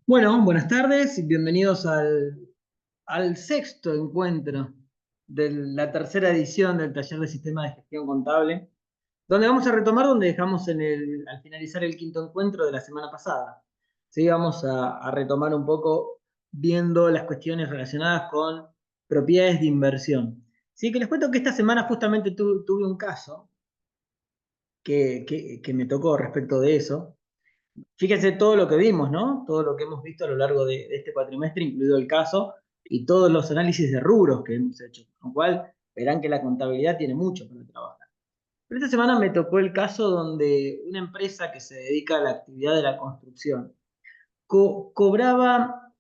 Bueno, buenas tardes y bienvenidos al sexto encuentro de la tercera edición del taller de Sistema de Gestión Contable, donde vamos a retomar donde dejamos al finalizar el quinto encuentro de la semana pasada. Sí, vamos a retomar un poco viendo las cuestiones relacionadas con propiedades de inversión. Sí, que les cuento que esta semana justamente tuve un caso que me tocó respecto de eso. Fíjense todo lo que vimos, ¿no? Todo lo que hemos visto a lo largo de este cuatrimestre, incluido el caso, y todos los análisis de rubros que hemos hecho, con lo cual verán que la contabilidad tiene mucho para trabajar. Pero esta semana me tocó el caso donde una empresa que se dedica a la actividad de la construcción cobraba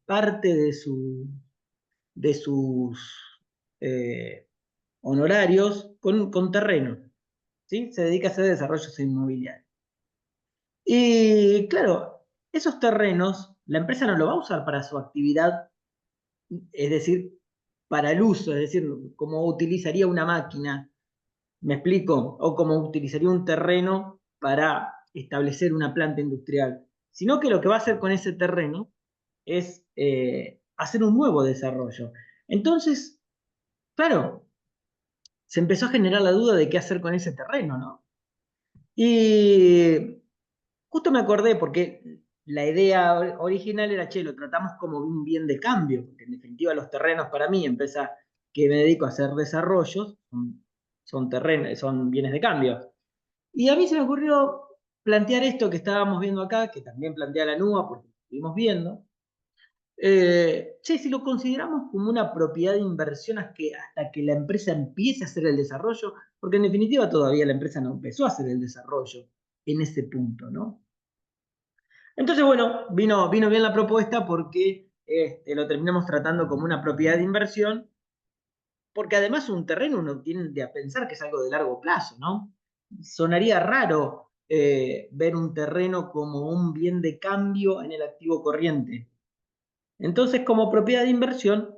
parte de sus eh, honorarios con terreno, ¿sí? Se dedica a hacer desarrollos inmobiliarios. Y claro, esos terrenos, la empresa no lo va a usar para su actividad, es decir, para el uso, es decir, como utilizaría una máquina, ¿me explico? O como utilizaría un terreno para establecer una planta industrial, sino que lo que va a hacer con ese terreno es hacer un nuevo desarrollo. Entonces, claro, se empezó a generar la duda de qué hacer con ese terreno, ¿no? Y justo me acordé porque la idea original era, che, lo tratamos como un bien de cambio, porque en definitiva los terrenos para mí, empresa que me dedico a hacer desarrollos, son terrenos, son bienes de cambio. Y a mí se me ocurrió plantear esto que estábamos viendo acá, que también plantea la NUA, porque lo estuvimos viendo. Che, si lo consideramos como una propiedad de inversión hasta que la empresa empiece a hacer el desarrollo, porque en definitiva todavía la empresa no empezó a hacer el desarrollo en ese punto, ¿no? Entonces, bueno, vino bien la propuesta porque lo terminamos tratando como una propiedad de inversión, porque además un terreno uno tiende a pensar que es algo de largo plazo, ¿no? Sonaría raro ver un terreno como un bien de cambio en el activo corriente. Entonces, como propiedad de inversión,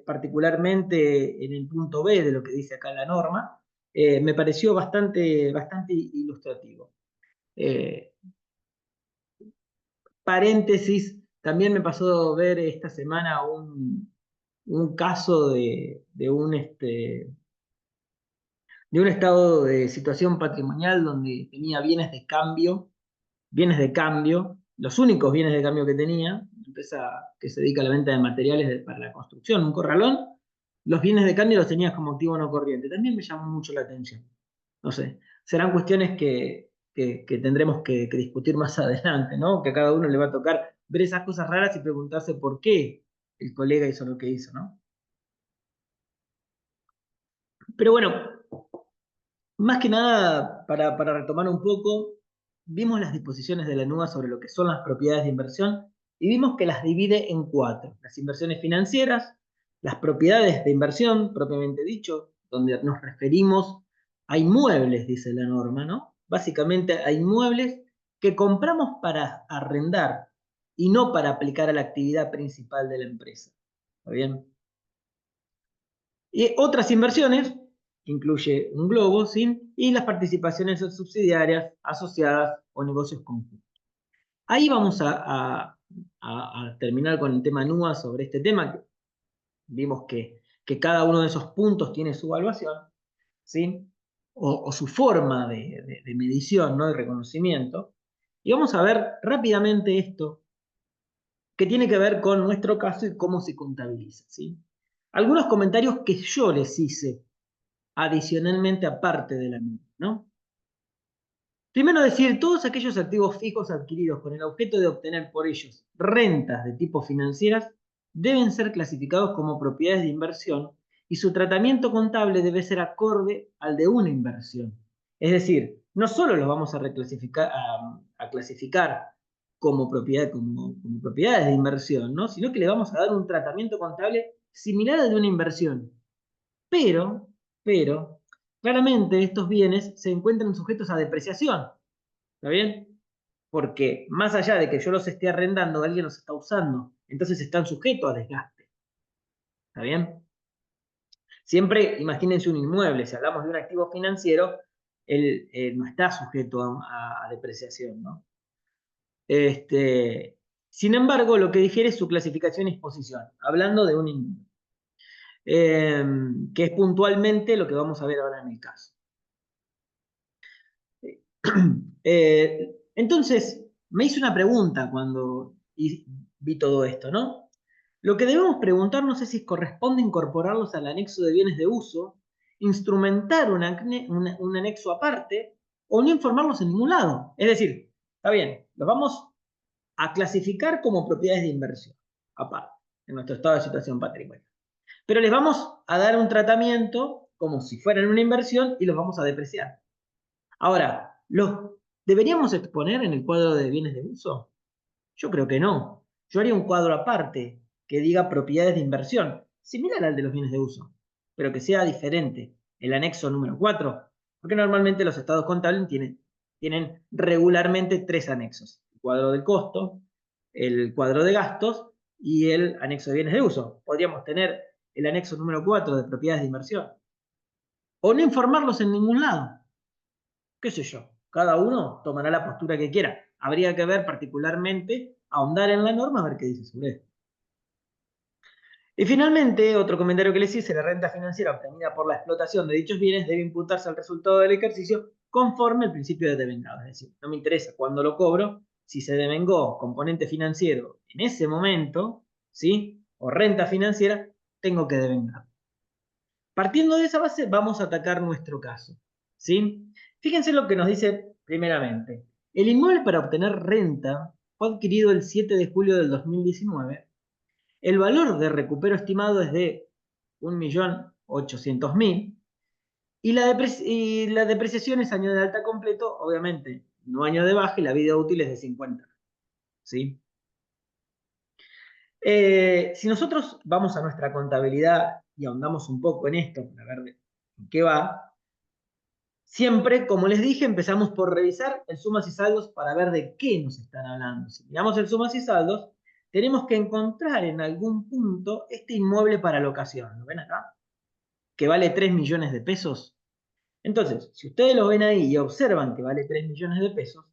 particularmente en el punto B de lo que dice acá la norma, me pareció bastante ilustrativo. Eh, Paréntesis, también me pasó ver esta semana un caso de un estado de situación patrimonial donde tenía bienes de cambio, los únicos bienes de cambio que tenía, una empresa que se dedica a la venta de materiales para la construcción, un corralón, los bienes de cambio los tenía como activo no corriente. También me llamó mucho la atención. No sé, serán cuestiones que tendremos que discutir más adelante, ¿no? Que a cada uno le va a tocar ver esas cosas raras y preguntarse por qué el colega hizo lo que hizo, ¿no? Pero bueno, más que nada, para retomar un poco, vimos las disposiciones de la NUA sobre lo que son las propiedades de inversión y vimos que las divide en cuatro. Las inversiones financieras, las propiedades de inversión, propiamente dicho, donde nos referimos a inmuebles, dice la norma, ¿no? Básicamente a inmuebles que compramos para arrendar y no para aplicar a la actividad principal de la empresa. ¿Está bien? Y otras inversiones, que incluye un globo, ¿sí? Y las participaciones subsidiarias, asociadas o negocios conjuntos. Ahí vamos a terminar con el tema NUA sobre este tema. Que vimos que cada uno de esos puntos tiene su evaluación, ¿sí? O su forma de medición, ¿no? De reconocimiento. Y vamos a ver rápidamente esto, que tiene que ver con nuestro caso y cómo se contabiliza, ¿sí? Algunos comentarios que yo les hice adicionalmente aparte de la misma, ¿no? Primero decir, todos aquellos activos fijos adquiridos con el objeto de obtener por ellos rentas de tipo financieras deben ser clasificados como propiedades de inversión y su tratamiento contable debe ser acorde al de una inversión. Es decir, no solo los vamos a reclasificar, a clasificar como propiedades de inversión, ¿no? Sino que le vamos a dar un tratamiento contable similar al de una inversión. Pero, pero, claramente estos bienes se encuentran sujetos a depreciación. ¿Está bien? Porque más allá de que yo los esté arrendando, alguien los está usando. Entonces están sujetos a desgaste. ¿Está bien? Siempre imagínense un inmueble. Si hablamos de un activo financiero, él no está sujeto a depreciación, ¿no? Sin embargo, lo que difiere es su clasificación y exposición, hablando de un inmueble, que es puntualmente lo que vamos a ver ahora en el caso. Entonces, me hice una pregunta cuando vi todo esto, ¿no? Lo que debemos preguntarnos es si corresponde incorporarlos al anexo de bienes de uso, instrumentar un anexo aparte o no informarlos en ningún lado. Es decir, está bien, los vamos a clasificar como propiedades de inversión, aparte, en nuestro estado de situación patrimonial. Pero les vamos a dar un tratamiento como si fueran una inversión y los vamos a depreciar. Ahora, ¿los deberíamos exponer en el cuadro de bienes de uso? Yo creo que no. Yo haría un cuadro aparte que diga propiedades de inversión, similar al de los bienes de uso, pero que sea diferente, el anexo número 4, porque normalmente los estados contables tienen regularmente 3 anexos: el cuadro del costo, el cuadro de gastos y el anexo de bienes de uso. Podríamos tener el anexo número 4 de propiedades de inversión, o no informarlos en ningún lado, qué sé yo, cada uno tomará la postura que quiera. Habría que ver particularmente, ahondar en la norma, a ver qué dice sobre esto. Y finalmente, otro comentario que les hice: la renta financiera obtenida por la explotación de dichos bienes debe imputarse al resultado del ejercicio conforme al principio de devengado. Es decir, no me interesa cuándo lo cobro, si se devengó componente financiero en ese momento, ¿sí? O renta financiera, tengo que devengar. Partiendo de esa base, vamos a atacar nuestro caso, ¿sí? Fíjense lo que nos dice primeramente. El inmueble para obtener renta fue adquirido el 7 de julio del 2019. El valor de recupero estimado es de 1.800.000 y la depreciación es año de alta completo, obviamente, no año de baja, y la vida útil es de 50, ¿sí? Si nosotros vamos a nuestra contabilidad y ahondamos un poco en esto para ver de qué va, siempre, como les dije, empezamos por revisar el sumas y saldos para ver de qué nos están hablando. Si miramos el sumas y saldos, tenemos que encontrar en algún punto este inmueble para locación. ¿Lo ven acá? Que vale 3 millones de pesos. Entonces, si ustedes lo ven ahí y observan que vale 3 millones de pesos,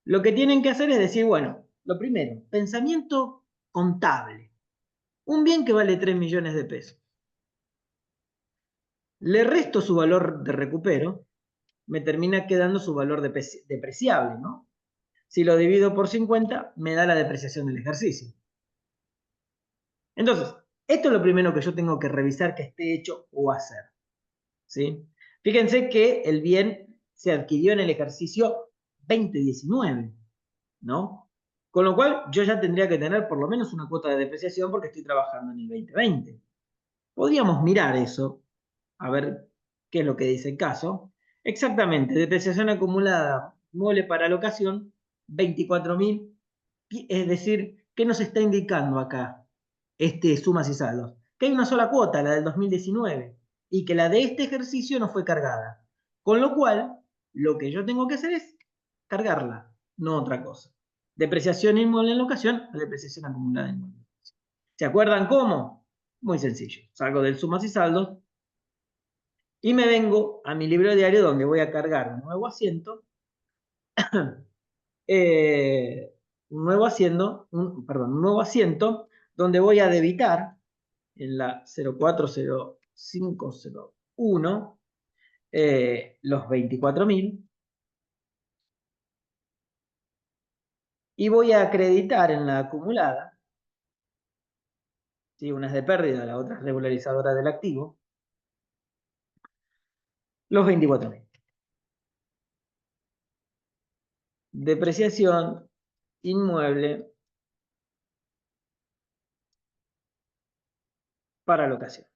lo que tienen que hacer es decir, bueno, lo primero, pensamiento contable. Un bien que vale 3 millones de pesos. Le resto su valor de recupero, me termina quedando su valor depreciable, ¿no? Si lo divido por 50, me da la depreciación del ejercicio. Entonces, esto es lo primero que yo tengo que revisar que esté hecho o hacer, ¿sí? Fíjense que el bien se adquirió en el ejercicio 2019, ¿no? Con lo cual, yo ya tendría que tener por lo menos una cuota de depreciación porque estoy trabajando en el 2020. Podríamos mirar eso, a ver qué es lo que dice el caso. Exactamente, depreciación acumulada, mueble para locación, 24.000. Es decir, ¿qué nos está indicando acá sumas y saldos? Que hay una sola cuota, la del 2019, y que la de este ejercicio no fue cargada. Con lo cual, lo que yo tengo que hacer es cargarla, no otra cosa. Depreciación inmueble en locación, depreciación acumulada en inmueble. ¿Se acuerdan cómo? Muy sencillo. Salgo del sumas y saldos y me vengo a mi libro diario donde voy a cargar un nuevo asiento, un nuevo asiento donde voy a debitar en la 040501 los 24.000 y voy a acreditar en la acumulada, ¿sí? Una es de pérdida, la otra es regularizadora del activo, los 24.000. Depreciación inmueble para locación.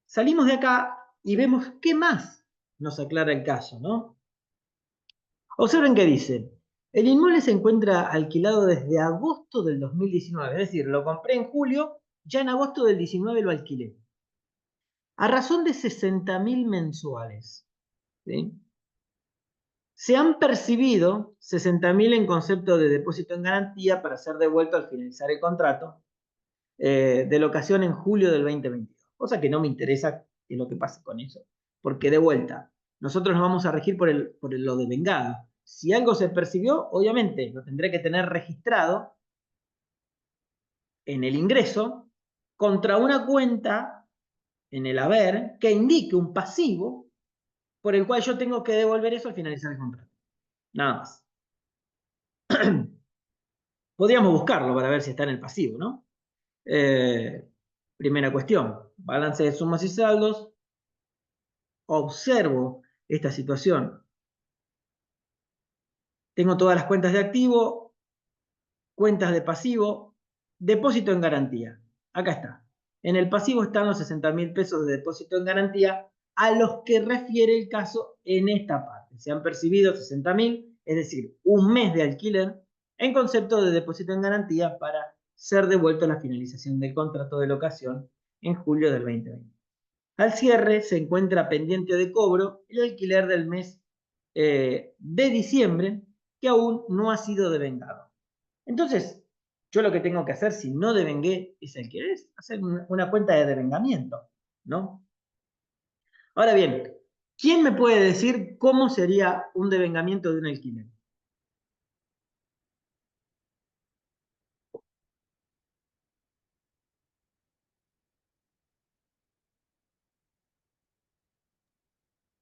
Salimos de acá y vemos qué más nos aclara el caso, ¿no? Observen qué dice. El inmueble se encuentra alquilado desde agosto del 2019, es decir, lo compré en julio, ya en agosto del 19 lo alquilé. A razón de 60.000 mensuales, ¿sí? Se han percibido 60.000 en concepto de depósito en garantía para ser devuelto al finalizar el contrato de locación en julio del 2022. Cosa que no me interesa qué es lo que pase con eso. Porque de vuelta, nosotros nos vamos a regir por lo devengado. Si algo se percibió, obviamente lo tendré que tener registrado en el ingreso contra una cuenta en el haber que indique un pasivo por el cual yo tengo que devolver eso al finalizar el contrato. Nada más. Podríamos buscarlo para ver si está en el pasivo, ¿no? Primera cuestión, balance de sumas y saldos. Observo esta situación. Tengo todas las cuentas de activo, cuentas de pasivo, depósito en garantía. Acá está. En el pasivo están los 60.000 pesos de depósito en garantía a los que refiere el caso en esta parte. Se han percibido 60.000, es decir, un mes de alquiler en concepto de depósito en garantía para ser devuelto a la finalización del contrato de locación en julio del 2020. Al cierre se encuentra pendiente de cobro el alquiler del mes de diciembre que aún no ha sido devengado. Entonces, yo lo que tengo que hacer si no devengué ese alquiler es hacer una cuenta de devengamiento, ¿no? Ahora bien, ¿quién me puede decir cómo sería un devengamiento de un alquiler?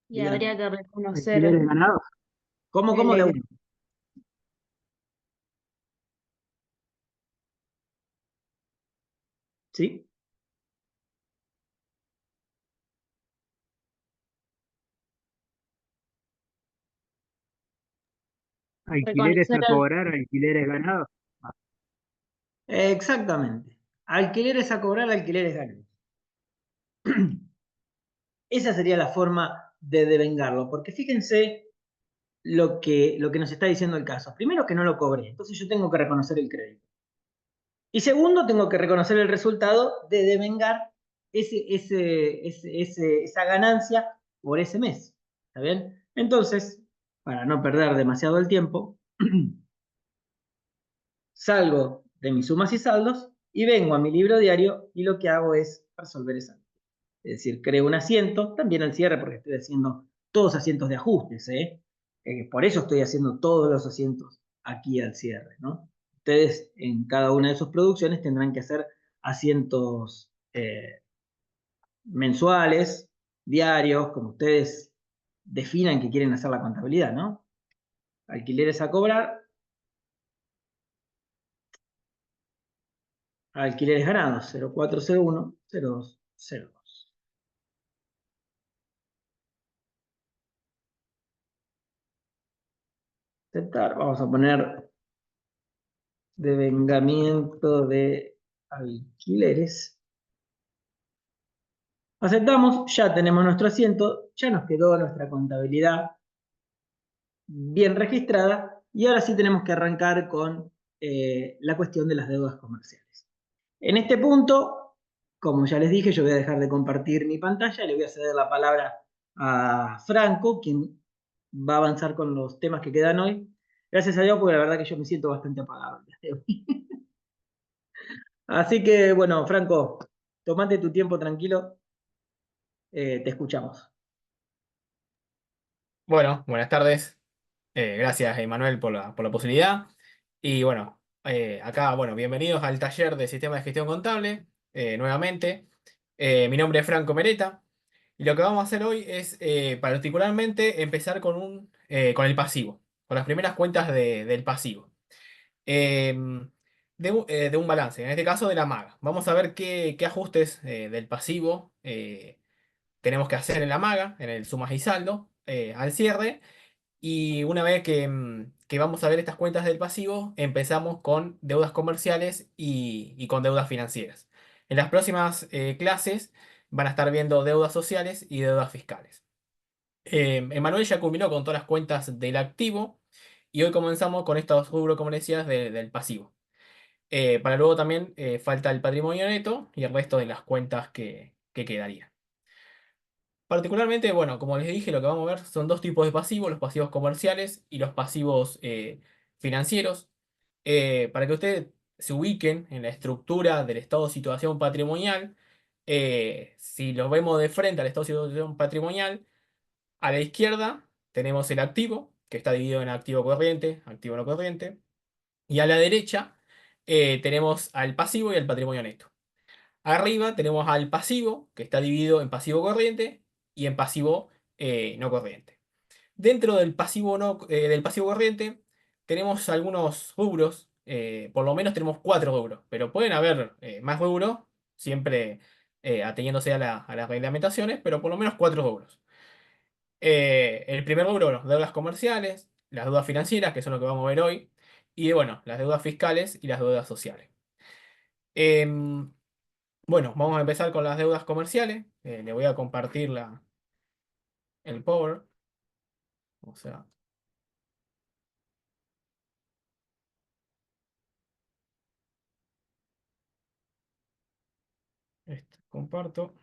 Y Díganme. habría que reconocer ¿Alquileres ganados? ¿Cómo de el, uno? ¿Sí? Alquileres reconocer a cobrar, alquileres ganados. Exactamente. Alquileres a cobrar, alquileres ganados. Esa sería la forma de devengarlo, porque fíjense lo que nos está diciendo el caso. Primero que no lo cobré, entonces yo tengo que reconocer el crédito. Y segundo, tengo que reconocer el resultado de devengar esa ganancia por ese mes. ¿Está bien? Entonces, para no perder demasiado el tiempo, salgo de mis sumas y saldos y vengo a mi libro diario y lo que hago es resolver esa. Es decir, creo un asiento, también al cierre porque estoy haciendo todos asientos de ajustes, ¿eh? Por eso estoy haciendo todos los asientos aquí al cierre, ¿no? Ustedes en cada una de sus producciones tendrán que hacer asientos mensuales, diarios, como ustedes definan que quieren hacer la contabilidad, ¿no? Alquileres a cobrar, alquileres ganados, 0401, 0202. Aceptar, vamos a poner devengamiento de alquileres. Aceptamos, ya tenemos nuestro asiento, ya nos quedó nuestra contabilidad bien registrada y ahora sí tenemos que arrancar con la cuestión de las deudas comerciales. En este punto, como ya les dije, yo voy a dejar de compartir mi pantalla y le voy a ceder la palabra a Franco, quien va a avanzar con los temas que quedan hoy. Gracias a Dios, porque la verdad que yo me siento bastante apagado. Así que, bueno, Franco, tomate tu tiempo tranquilo, te escuchamos. Bueno, buenas tardes. Gracias, Emanuel, por la posibilidad. Y bueno, acá, bueno, bienvenidos al taller de Sistema de Gestión Contable, nuevamente. Mi nombre es Franco Mereta. Y lo que vamos a hacer hoy es particularmente empezar con el pasivo, con las primeras cuentas del pasivo. De un balance, en este caso de la maga. Vamos a ver qué ajustes del pasivo tenemos que hacer en la maga, en el sumas y saldo, al cierre. Y una vez que vamos a ver estas cuentas del pasivo, empezamos con deudas comerciales y con deudas financieras. En las próximas clases van a estar viendo deudas sociales y deudas fiscales. Emanuel ya culminó con todas las cuentas del activo y hoy comenzamos con estos rubros, como decías, del pasivo. Para luego también falta el patrimonio neto y el resto de las cuentas que quedarían. Particularmente, bueno, como les dije, lo que vamos a ver son dos tipos de pasivos, los pasivos comerciales y los pasivos financieros. Para que ustedes se ubiquen en la estructura del estado de situación patrimonial, si lo vemos de frente al estado de situación patrimonial, A la izquierda tenemos el activo, que está dividido en activo corriente, activo no corriente. Y a la derecha tenemos al pasivo y al patrimonio neto. Arriba tenemos al pasivo, que está dividido en pasivo corriente y en pasivo no corriente. Dentro del pasivo, no, del pasivo corriente tenemos algunos rubros, por lo menos tenemos 4 rubros, pero pueden haber más rubros, siempre ateniéndose a las reglamentaciones, pero por lo menos 4 rubros. El primer rubro, bueno, deudas comerciales, las deudas financieras, que son lo que vamos a ver hoy, y bueno, las deudas fiscales y las deudas sociales. Em, bueno, vamos a empezar con las deudas comerciales. Le voy a compartir el Power. O sea, comparto.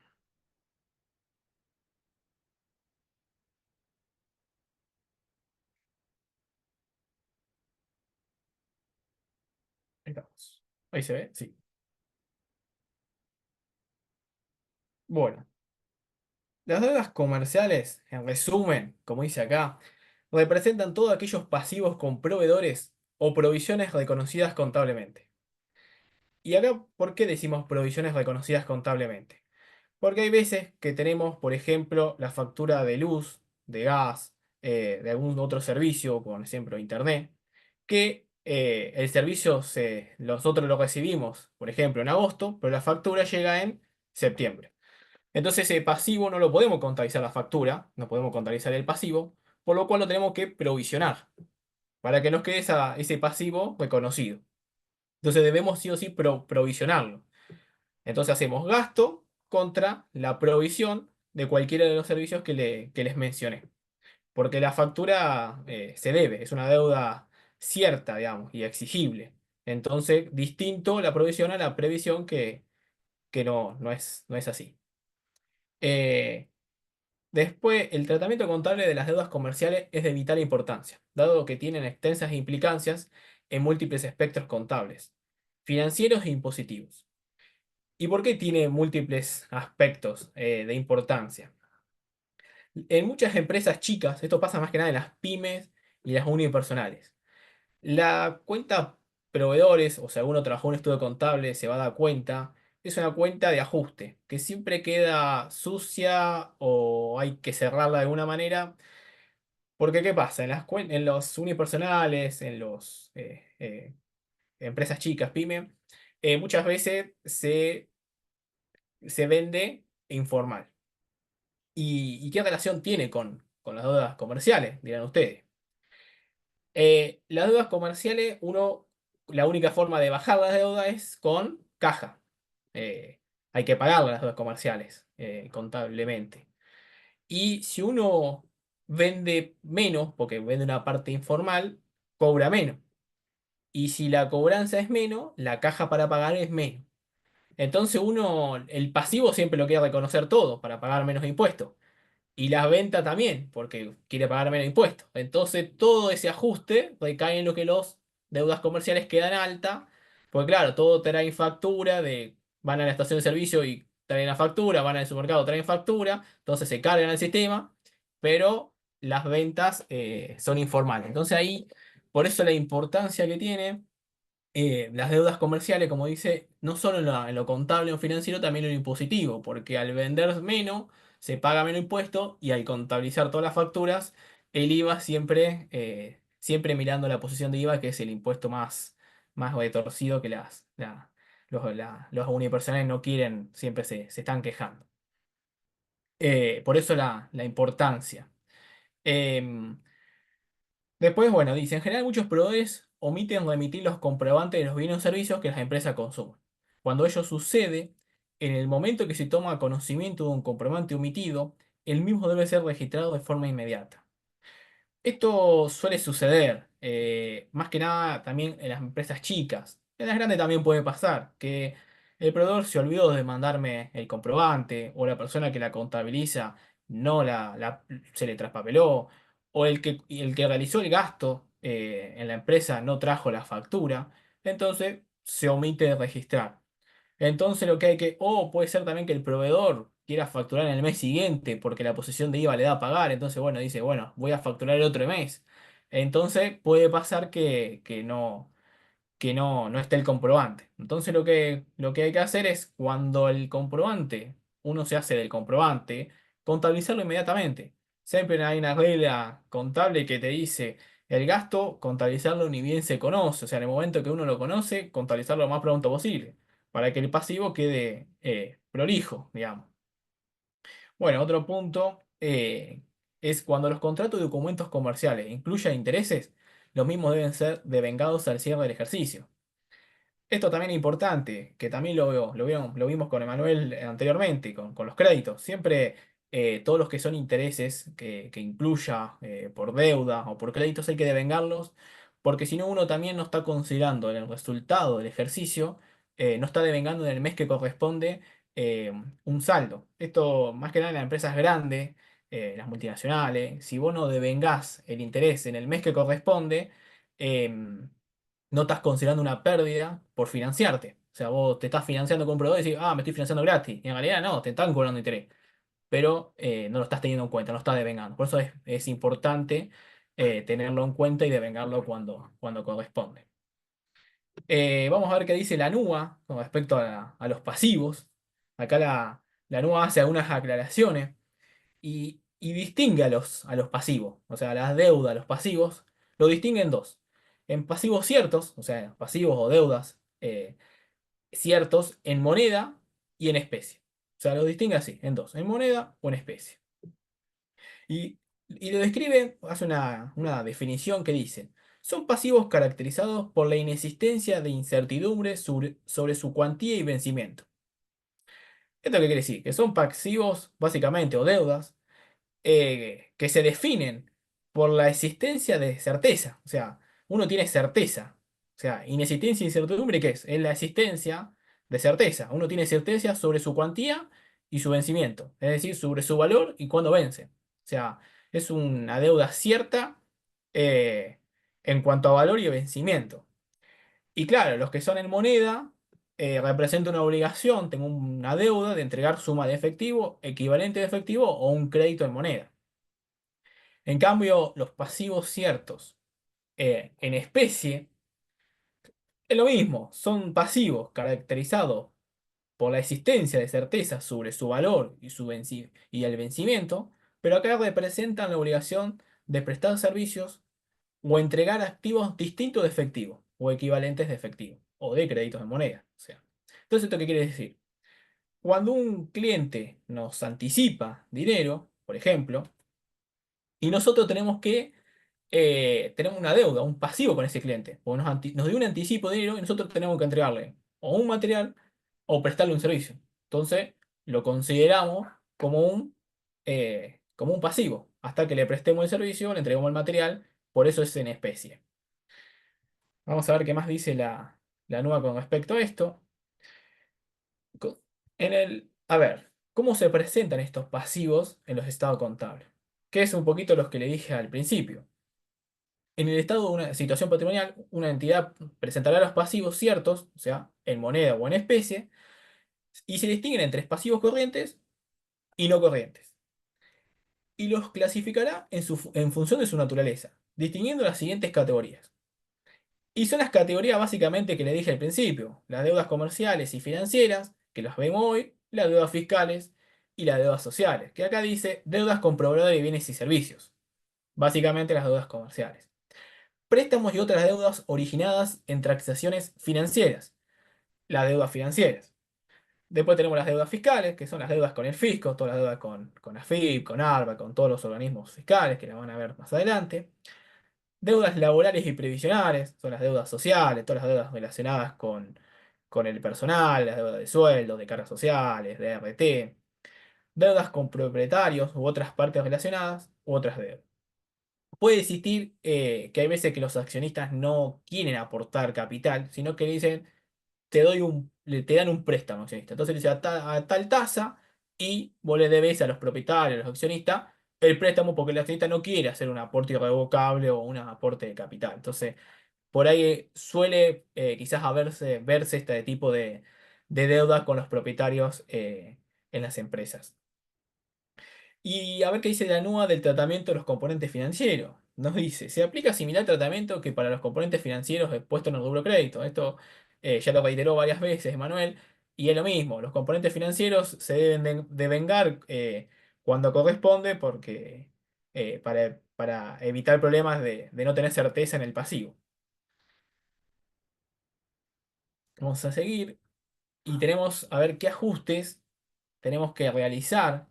Ahí estamos. Ahí se ve, sí. Bueno, las deudas comerciales, en resumen, como dice acá, representan todos aquellos pasivos con proveedores o provisiones reconocidas contablemente. Y acá, ¿por qué decimos provisiones reconocidas contablemente? Porque hay veces que tenemos, por ejemplo, la factura de luz, de gas, de algún otro servicio, por ejemplo, internet, que el servicio nosotros lo recibimos, por ejemplo, en agosto, pero la factura llega en septiembre. Entonces ese pasivo no lo podemos contabilizar la factura, no podemos contabilizar el pasivo, por lo cual lo tenemos que provisionar, para que nos quede ese pasivo reconocido. Entonces debemos sí o sí provisionarlo. Entonces hacemos gasto contra la provisión de cualquiera de los servicios que les mencioné. Porque la factura se debe, es una deuda cierta, digamos, y exigible. Entonces, distinto la provisión a la previsión que no es así. Eh, Después, el tratamiento contable de las deudas comerciales es de vital importancia, dado que tienen extensas implicancias en múltiples espectros contables, financieros e impositivos. ¿Y por qué tiene múltiples aspectos de importancia? En muchas empresas chicas, esto pasa más que nada en las pymes y las unipersonales. La cuenta proveedores, o si alguno trabajó en un estudio contable, se va a dar cuenta, es una cuenta de ajuste, que siempre queda sucia o hay que cerrarla de alguna manera. Porque, ¿qué pasa? En los unipersonales, en los empresas chicas, pyme, muchas veces se vende informal. ¿Y qué relación tiene con las deudas comerciales? Dirán ustedes. Las deudas comerciales, la única forma de bajar la deuda es con caja. Eh, Hay que pagar las deudas comerciales contablemente. Y si uno vende menos, porque vende una parte informal, cobra menos. Y si la cobranza es menos, la caja para pagar es menos. Entonces el pasivo siempre lo quiere reconocer todo para pagar menos impuestos. Y las ventas también, porque quiere pagar menos impuestos. Entonces todo ese ajuste recae en lo que los deudas comerciales quedan alta. Porque claro, todo trae factura, van a la estación de servicio y traen la factura, van al supermercado, traen factura, entonces se cargan el sistema, pero las ventas son informales. Entonces ahí, por eso la importancia que tiene las deudas comerciales, como dice, no solo en lo contable o financiero, también en lo impositivo, porque al vender menos se paga menos impuesto y al contabilizar todas las facturas, el IVA siempre mirando la posición de IVA, que es el impuesto más retorcido que los unipersonales no quieren, siempre se están quejando. Por eso la importancia. Em, Después, bueno, dice, en general muchos proveedores omiten remitir los comprobantes de los bienes o servicios que las empresas consumen. Cuando ello sucede, en el momento que se toma conocimiento de un comprobante omitido, el mismo debe ser registrado de forma inmediata. Esto suele suceder, más que nada también en las empresas chicas. En las grandes también puede pasar que el proveedor se olvidó de mandarme el comprobante o la persona que la contabiliza no se le traspapeló o el que realizó el gasto en la empresa no trajo la factura, entonces se omite de registrar. Entonces lo que hay o puede ser también que el proveedor quiera facturar en el mes siguiente porque la posición de IVA le da a pagar, entonces bueno, dice, bueno, voy a facturar el otro mes. Entonces puede pasar que no esté el comprobante. Entonces lo que hay que hacer es cuando el comprobante, uno se hace del comprobante, contabilizarlo inmediatamente. Siempre hay una regla contable que te dice el gasto, contabilizarlo ni bien se conoce. O sea, en el momento que uno lo conoce, contabilizarlo lo más pronto posible, para que el pasivo quede prolijo, digamos. Bueno, otro punto es cuando los contratos y documentos comerciales incluyan intereses, los mismos deben ser devengados al cierre del ejercicio. Esto también es importante, que también lo vimos con Emanuel anteriormente, con los créditos. Siempre todos los que son intereses que incluya por deuda o por créditos hay que devengarlos, porque si no uno también no está considerando en el resultado del ejercicio, no está devengando en el mes que corresponde un saldo. Esto más que nada en las empresas grandes, las multinacionales, si vos no devengás el interés en el mes que corresponde, no estás considerando una pérdida por financiarte. O sea, vos te estás financiando con un proveedor y decís, me estoy financiando gratis. Y en realidad no, te están cobrando interés. Pero no lo estás teniendo en cuenta, no estás devengando. Por eso es importante tenerlo en cuenta y devengarlo cuando corresponde. Vamos a ver qué dice la NUA con respecto a los pasivos. Acá la NUA hace algunas aclaraciones y distingue a los pasivos, o sea, las deudas, los pasivos, lo distingue en dos. En pasivos ciertos, o sea, pasivos o deudas ciertos en moneda y en especie. O sea, lo distingue así, en dos, en moneda o en especie. Y lo describe, hace una definición que dice, son pasivos caracterizados por la inexistencia de incertidumbre sobre su cuantía y vencimiento. ¿Esto qué quiere decir? Que son pasivos, básicamente, o deudas que se definen por la existencia de certeza. O sea, uno tiene certeza. O sea, inexistencia e incertidumbre, ¿qué es? Es la existencia de certeza. Uno tiene certeza sobre su cuantía y su vencimiento. Es decir, sobre su valor y cuándo vence. O sea, es una deuda cierta eh, en cuanto a valor y vencimiento. Y claro, los que son en moneda representan una obligación, tengo una deuda de entregar suma de efectivo, equivalente de efectivo o un crédito en moneda. En cambio, los pasivos ciertos en especie es lo mismo, son pasivos caracterizados por la existencia de certeza sobre su valor y el vencimiento, pero acá representan la obligación de prestar servicios o entregar activos distintos de efectivo o equivalentes de efectivo o de créditos en moneda. O sea, entonces, ¿esto qué quiere decir? Cuando un cliente nos anticipa dinero, por ejemplo, y nosotros tenemos una deuda, un pasivo con ese cliente, o nos dio un anticipo de dinero y nosotros tenemos que entregarle o un material o prestarle un servicio. Entonces, lo consideramos como un pasivo. Hasta que le prestemos el servicio, le entregamos el material, por eso es en especie. Vamos a ver qué más dice la nueva con respecto a esto. A ver, ¿cómo se presentan estos pasivos en los estados contables? Que es un poquito los que le dije al principio. En el estado de una situación patrimonial, una entidad presentará los pasivos ciertos, o sea, en moneda o en especie, y se distinguen entre pasivos corrientes y no corrientes. Y los clasificará en función de su naturaleza, distinguiendo las siguientes categorías. Y son las categorías básicamente que le dije al principio: las deudas comerciales y financieras, que las vemos hoy, las deudas fiscales y las deudas sociales, que acá dice deudas con proveedores de bienes y servicios, básicamente las deudas comerciales. Préstamos y otras deudas originadas en transacciones financieras, las deudas financieras. Después tenemos las deudas fiscales, que son las deudas con el fisco, todas las deudas con AFIP, con ARBA, con todos los organismos fiscales, que las van a ver más adelante. Deudas laborales y previsionales, son las deudas sociales, todas las deudas relacionadas con el personal, las deudas de sueldo, de cargas sociales, de RT. Deudas con propietarios u otras partes relacionadas, u otras deudas. Puede existir que hay veces que los accionistas no quieren aportar capital, sino que le dicen, te dan un préstamo accionista. Entonces le dice a tal tasa y vos le debes a los propietarios, a los accionistas, el préstamo porque el accionista no quiere hacer un aporte irrevocable o un aporte de capital. Entonces, por ahí suele quizás verse este tipo de deuda con los propietarios en las empresas. Y a ver qué dice la NUA del tratamiento de los componentes financieros. Nos dice, se aplica similar tratamiento que para los componentes financieros expuestos en el rubro crédito. Esto ya lo reiteró varias veces Manuel, y es lo mismo, los componentes financieros se deben de vengar cuando corresponde porque, para evitar problemas de no tener certeza en el pasivo. Vamos a seguir y tenemos a ver qué ajustes tenemos que realizar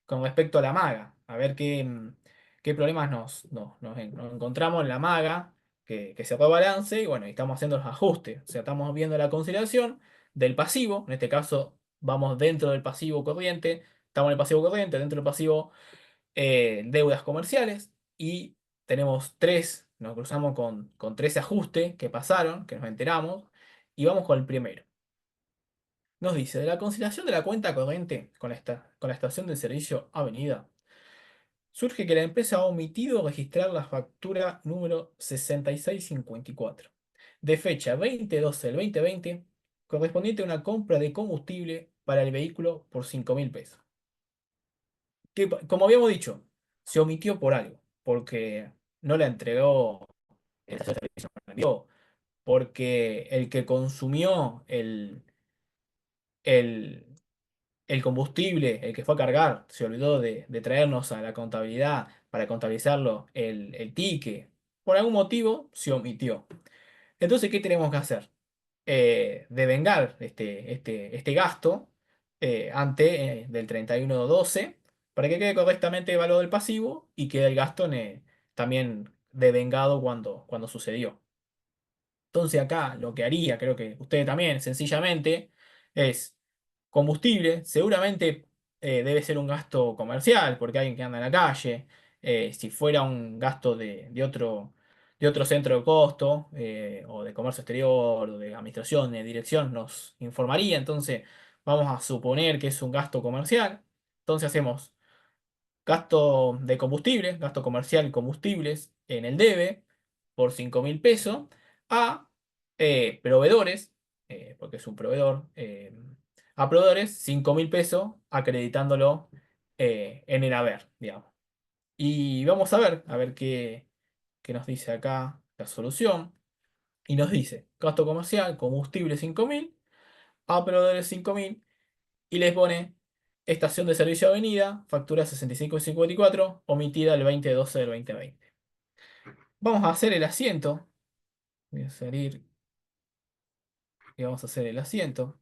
con respecto a la maga. A ver qué problemas nos encontramos en la maga, que se balance y bueno, y estamos haciendo los ajustes. O sea, estamos viendo la conciliación del pasivo. En este caso, vamos dentro del pasivo corriente. Estamos en el pasivo corriente, dentro del pasivo deudas comerciales. Y tenemos nos cruzamos con tres ajustes que pasaron, que nos enteramos. Y vamos con el primero. Nos dice, de la conciliación de la cuenta corriente con la estación de servicio Avenida, surge que la empresa ha omitido registrar la factura número 6654, de fecha 20/12 del 2020, correspondiente a una compra de combustible para el vehículo por 5.000 pesos. Que, como habíamos dicho, se omitió por algo, porque no la entregó el servicio, no la envió, porque el que consumió el, el combustible, el que fue a cargar, se olvidó de traernos a la contabilidad para contabilizarlo el ticket. Por algún motivo se omitió. Entonces, ¿qué tenemos que hacer? Devengar este gasto del 31/12 para que quede correctamente evaluado el pasivo y quede el gasto también devengado cuando sucedió. Entonces acá lo que haría, creo que ustedes también, sencillamente, es combustible. Seguramente debe ser un gasto comercial, porque alguien que anda en la calle. Si fuera un gasto de otro centro de costo, o de comercio exterior, o de administración, de dirección, nos informaría. Entonces vamos a suponer que es un gasto comercial. Entonces hacemos gasto de combustible, gasto comercial y combustibles en el debe por 5.000 pesos a proveedores, porque es un proveedor, a proveedores 5.000 pesos acreditándolo en el haber, digamos. Y vamos a ver qué nos dice acá la solución. Y nos dice, gasto comercial, combustible 5.000, a proveedores 5.000, y les pone estación de servicio Avenida, factura 65,54, omitida el 20/12 del 2020. Vamos a hacer el asiento. Voy a salir y vamos a hacer el asiento.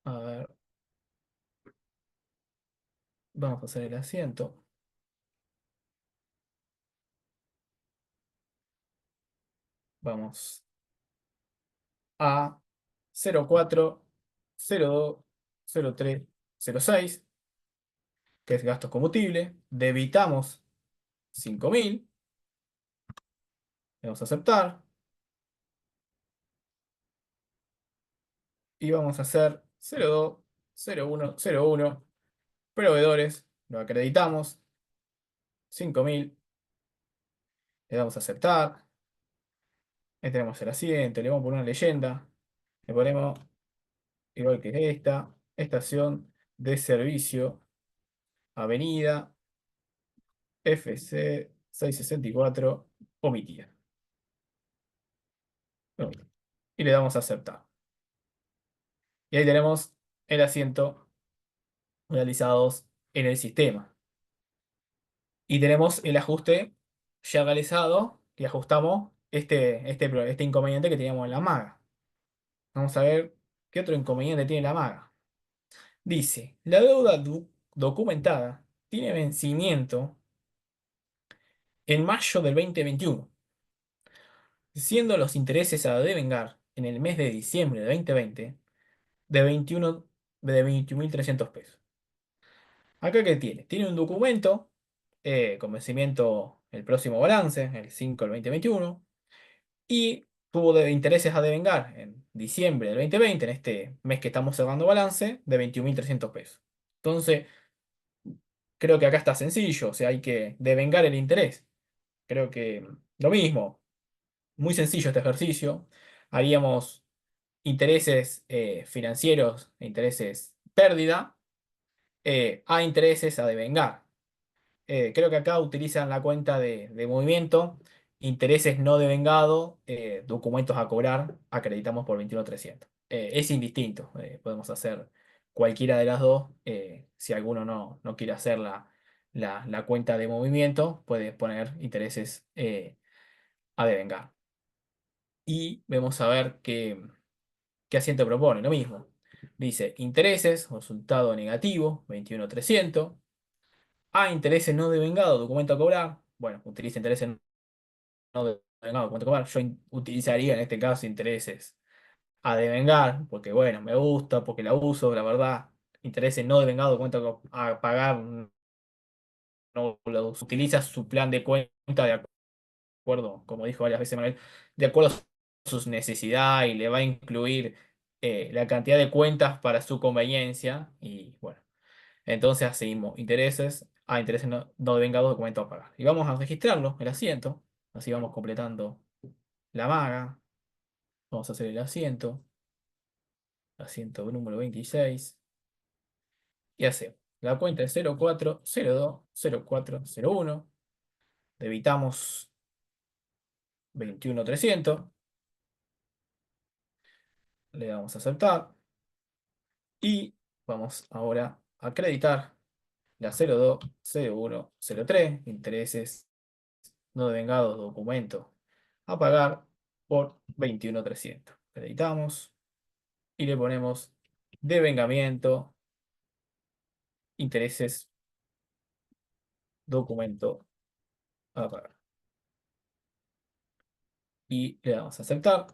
A ver, vamos a hacer el asiento. Vamos a 04, 02, 03, 06, que es gasto combustible. Debitamos 5.000. Le vamos a aceptar. Y vamos a hacer 02, 01, 01. Proveedores. Lo acreditamos. 5.000. Le damos a aceptar. Ahí tenemos el asiento. Le vamos a poner una leyenda. Le ponemos, igual que esta, estación de servicio Avenida FC 664 omitida. Y le damos a aceptar. Y ahí tenemos el asiento realizados en el sistema. Y tenemos el ajuste ya realizado, que ajustamos este inconveniente que teníamos en la maga. Vamos a ver qué otro inconveniente tiene la maga. Dice, la deuda documentada tiene vencimiento en mayo del 2021, siendo los intereses a devengar en el mes de diciembre de 2020 de 21.300 pesos. Acá, ¿qué tiene? Tiene un documento con vencimiento el próximo balance, el 5 del 2021, y tuvo intereses a devengar en diciembre del 2020, en este mes que estamos cerrando balance, de 21.300 pesos. Entonces, creo que acá está sencillo, o sea, hay que devengar el interés. Creo que lo mismo, muy sencillo este ejercicio. Haríamos intereses financieros, intereses pérdida, a intereses a devengar. Creo que acá utilizan la cuenta de movimiento, intereses no devengado, documentos a cobrar, acreditamos por 21.300. Es indistinto, podemos hacer cualquiera de las dos. Si alguno no quiere hacer la cuenta de movimiento, puede poner intereses a devengar. Y vamos a ver qué asiento propone, lo mismo. Dice intereses, resultado negativo, 21.300. A intereses no devengados, documento a cobrar. Bueno, utiliza intereses no devengados, documento a cobrar. Yo utilizaría en este caso intereses a devengar, porque bueno, me gusta, porque la uso, la verdad. Intereses no devengados, documento a pagar, no los utiliza su plan de cuenta de acuerdo, como dijo varias veces Manuel, de acuerdo a sus necesidades y le va a incluir la cantidad de cuentas para su conveniencia. Y bueno. Entonces seguimos intereses, intereses no devengados, documento a pagar. Y vamos a registrarlo, el asiento. Así vamos completando la maga. Vamos a hacer el asiento número 26. Y hacemos. La cuenta es 04020401. Debitamos 21.300. Le damos a aceptar. Y vamos ahora a acreditar la 020103. Intereses no devengados, documento a pagar por 21.300. Editamos y le ponemos devengamiento, intereses, documento a pagar. Y le damos a aceptar.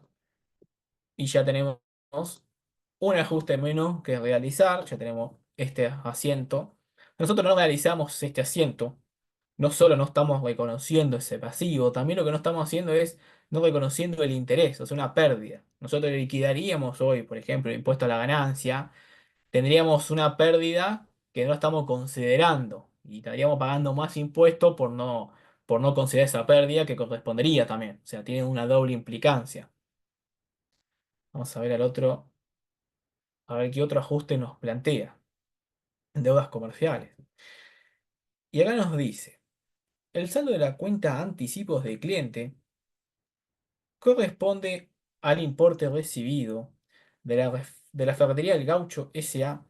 Y ya tenemos un ajuste menos que realizar. Ya tenemos este asiento. Nosotros no realizamos este asiento. No solo no estamos reconociendo ese pasivo, también lo que no estamos haciendo es no reconociendo el interés, o sea, una pérdida. Nosotros liquidaríamos hoy, por ejemplo, el impuesto a la ganancia, tendríamos una pérdida que no estamos considerando y estaríamos pagando más impuestos por no considerar esa pérdida que correspondería también. O sea, tiene una doble implicancia. Vamos a ver al otro, a ver qué otro ajuste nos plantea. Deudas comerciales. Y acá nos dice, el saldo de la cuenta anticipos de cliente corresponde al importe recibido de la Ferretería del Gaucho S.A.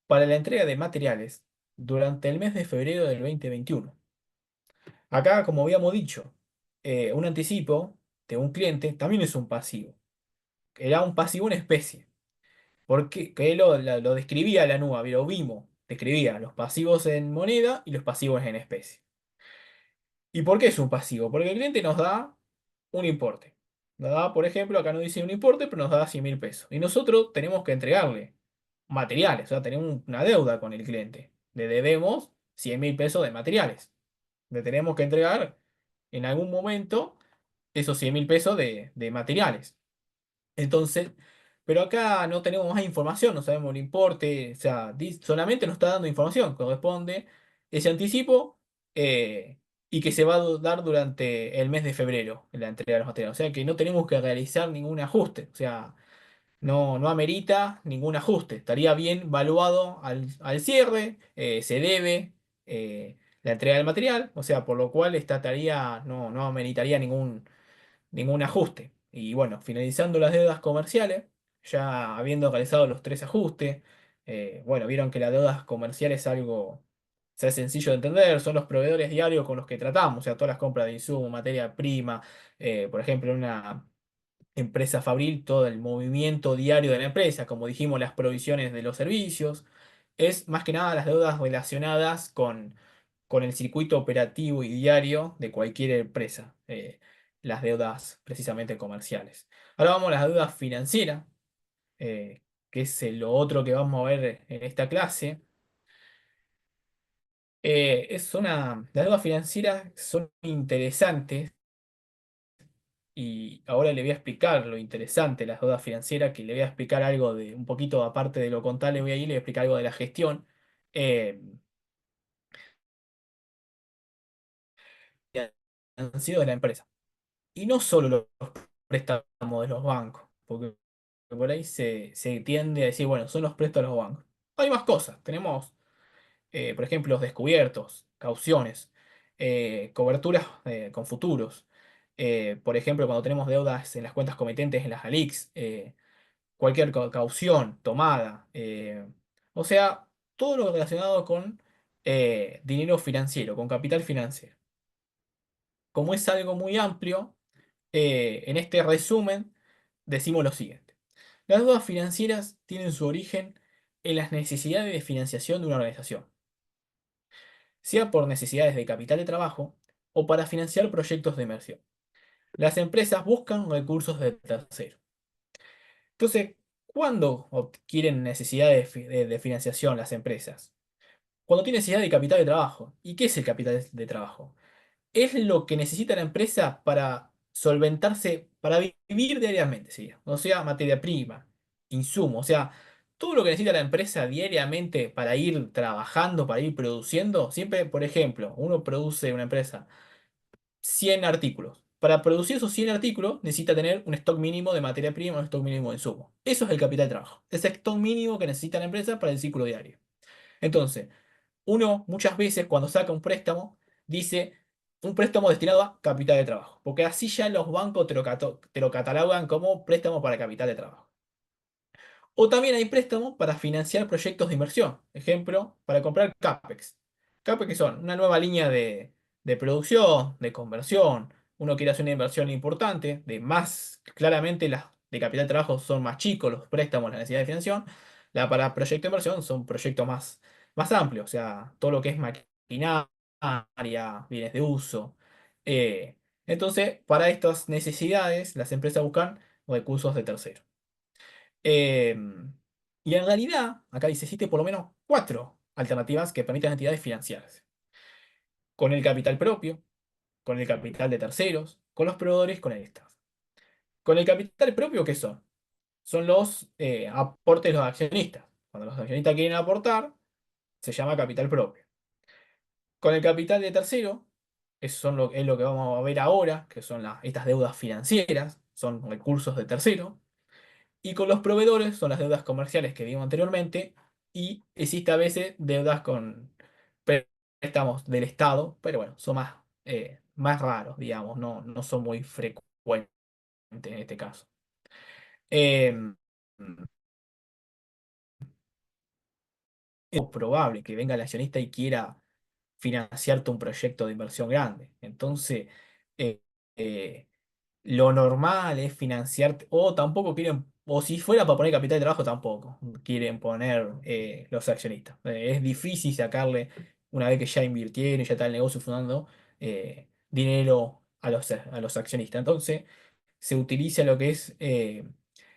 para la entrega de materiales durante el mes de febrero del 2021. Acá, como habíamos dicho, un anticipo de un cliente también es un pasivo. Era un pasivo en especie, porque que lo describía la NUA, lo vimos, describía los pasivos en moneda y los pasivos en especie. ¿Y por qué es un pasivo? Porque el cliente nos da un importe. Nos da, por ejemplo, acá no dice un importe, pero nos da 100.000 pesos. Y nosotros tenemos que entregarle materiales, o sea, tenemos una deuda con el cliente. Le debemos 100.000 pesos de materiales. Le tenemos que entregar en algún momento esos 100.000 pesos de materiales. Entonces, pero acá no tenemos más información, no sabemos el importe, o sea, solamente nos está dando información, corresponde ese anticipo y que se va a dar durante el mes de febrero, la entrega de los materiales. O sea que no tenemos que realizar ningún ajuste, o sea, no amerita ningún ajuste. Estaría bien valuado al cierre, se debe la entrega del material, o sea, por lo cual esta tarea no ameritaría ningún ajuste. Y bueno, finalizando las deudas comerciales, ya habiendo realizado los tres ajustes, bueno, vieron que las deudas comerciales es algo, sea, sencillo de entender, son los proveedores diarios con los que tratamos, o sea, todas las compras de insumos, materia prima, por ejemplo, en una empresa fabril, todo el movimiento diario de la empresa, como dijimos, las provisiones de los servicios, es más que nada las deudas relacionadas con el circuito operativo y diario de cualquier empresa, las deudas precisamente comerciales. Ahora vamos a las deudas financieras, que es lo otro que vamos a ver en esta clase. Las deudas financieras son interesantes y ahora le voy a explicar lo interesante de las deudas financieras, que le voy a explicar algo de un poquito aparte de lo contable, voy a ir, le voy a explicar algo de la gestión. eh, que han sido de la empresa. Y no solo los préstamos de los bancos, porque por ahí se tiende a decir, bueno, son los préstamos a los bancos. Hay más cosas. Tenemos, por ejemplo, los descubiertos, cauciones, coberturas con futuros. Por ejemplo, cuando tenemos deudas en las cuentas comitentes, en las ALICs, cualquier caución tomada. O sea, todo lo relacionado con dinero financiero, con capital financiero. Como es algo muy amplio, en este resumen decimos lo siguiente. Las deudas financieras tienen su origen en las necesidades de financiación de una organización, sea por necesidades de capital de trabajo o para financiar proyectos de inversión. Las empresas buscan recursos de terceros. Entonces, ¿cuándo adquieren necesidades de financiación las empresas? Cuando tienen necesidad de capital de trabajo. ¿Y qué es el capital de trabajo? Es lo que necesita la empresa para solventarse, para vivir diariamente, sería. O sea, materia prima, insumo, o sea, todo lo que necesita la empresa diariamente para ir trabajando, para ir produciendo. Siempre, por ejemplo, uno produce una empresa 100 artículos. Para producir esos 100 artículos necesita tener un stock mínimo de materia prima, un stock mínimo de insumo. Eso es el capital de trabajo. Ese stock mínimo que necesita la empresa para el ciclo diario. Entonces, uno muchas veces cuando saca un préstamo dice un préstamo destinado a capital de trabajo, porque así ya los bancos te lo catalogan como préstamo para capital de trabajo. O también hay préstamos para financiar proyectos de inversión. Ejemplo, para comprar CAPEX. CAPEX son una nueva línea de producción, de conversión. Uno quiere hacer una inversión importante, de más, claramente las de capital de trabajo son más chicos, los préstamos, la necesidad de financiación. La para proyecto de inversión son proyectos más amplios, o sea, todo lo que es maquinaria, bienes de uso. Eh, entonces, para estas necesidades, las empresas buscan recursos de terceros. Eh, y en realidad, acá dice, existe por lo menos cuatro alternativas que permiten a entidades financiarse. Con el capital propio, con el capital de terceros, con los proveedores, con el Estado. Con el capital propio, ¿qué son? Son los aportes de los accionistas. Cuando los accionistas quieren aportar, se llama capital propio. Con el capital de tercero, es lo que vamos a ver ahora, que son estas deudas financieras, son recursos de tercero. Y con los proveedores son las deudas comerciales que vimos anteriormente y existe a veces deudas con préstamos del Estado, pero bueno, son más raros, digamos, no son muy frecuentes en este caso. Em, es probable que venga el accionista y quiera financiarte un proyecto de inversión grande. Entonces, eh, eh, lo normal es financiarte, o tampoco quieren, o si fuera para poner capital de trabajo, tampoco quieren poner los accionistas. Es difícil sacarle, una vez que ya invirtieron y ya está el negocio fundando, dinero a los accionistas. Entonces, se utiliza lo que es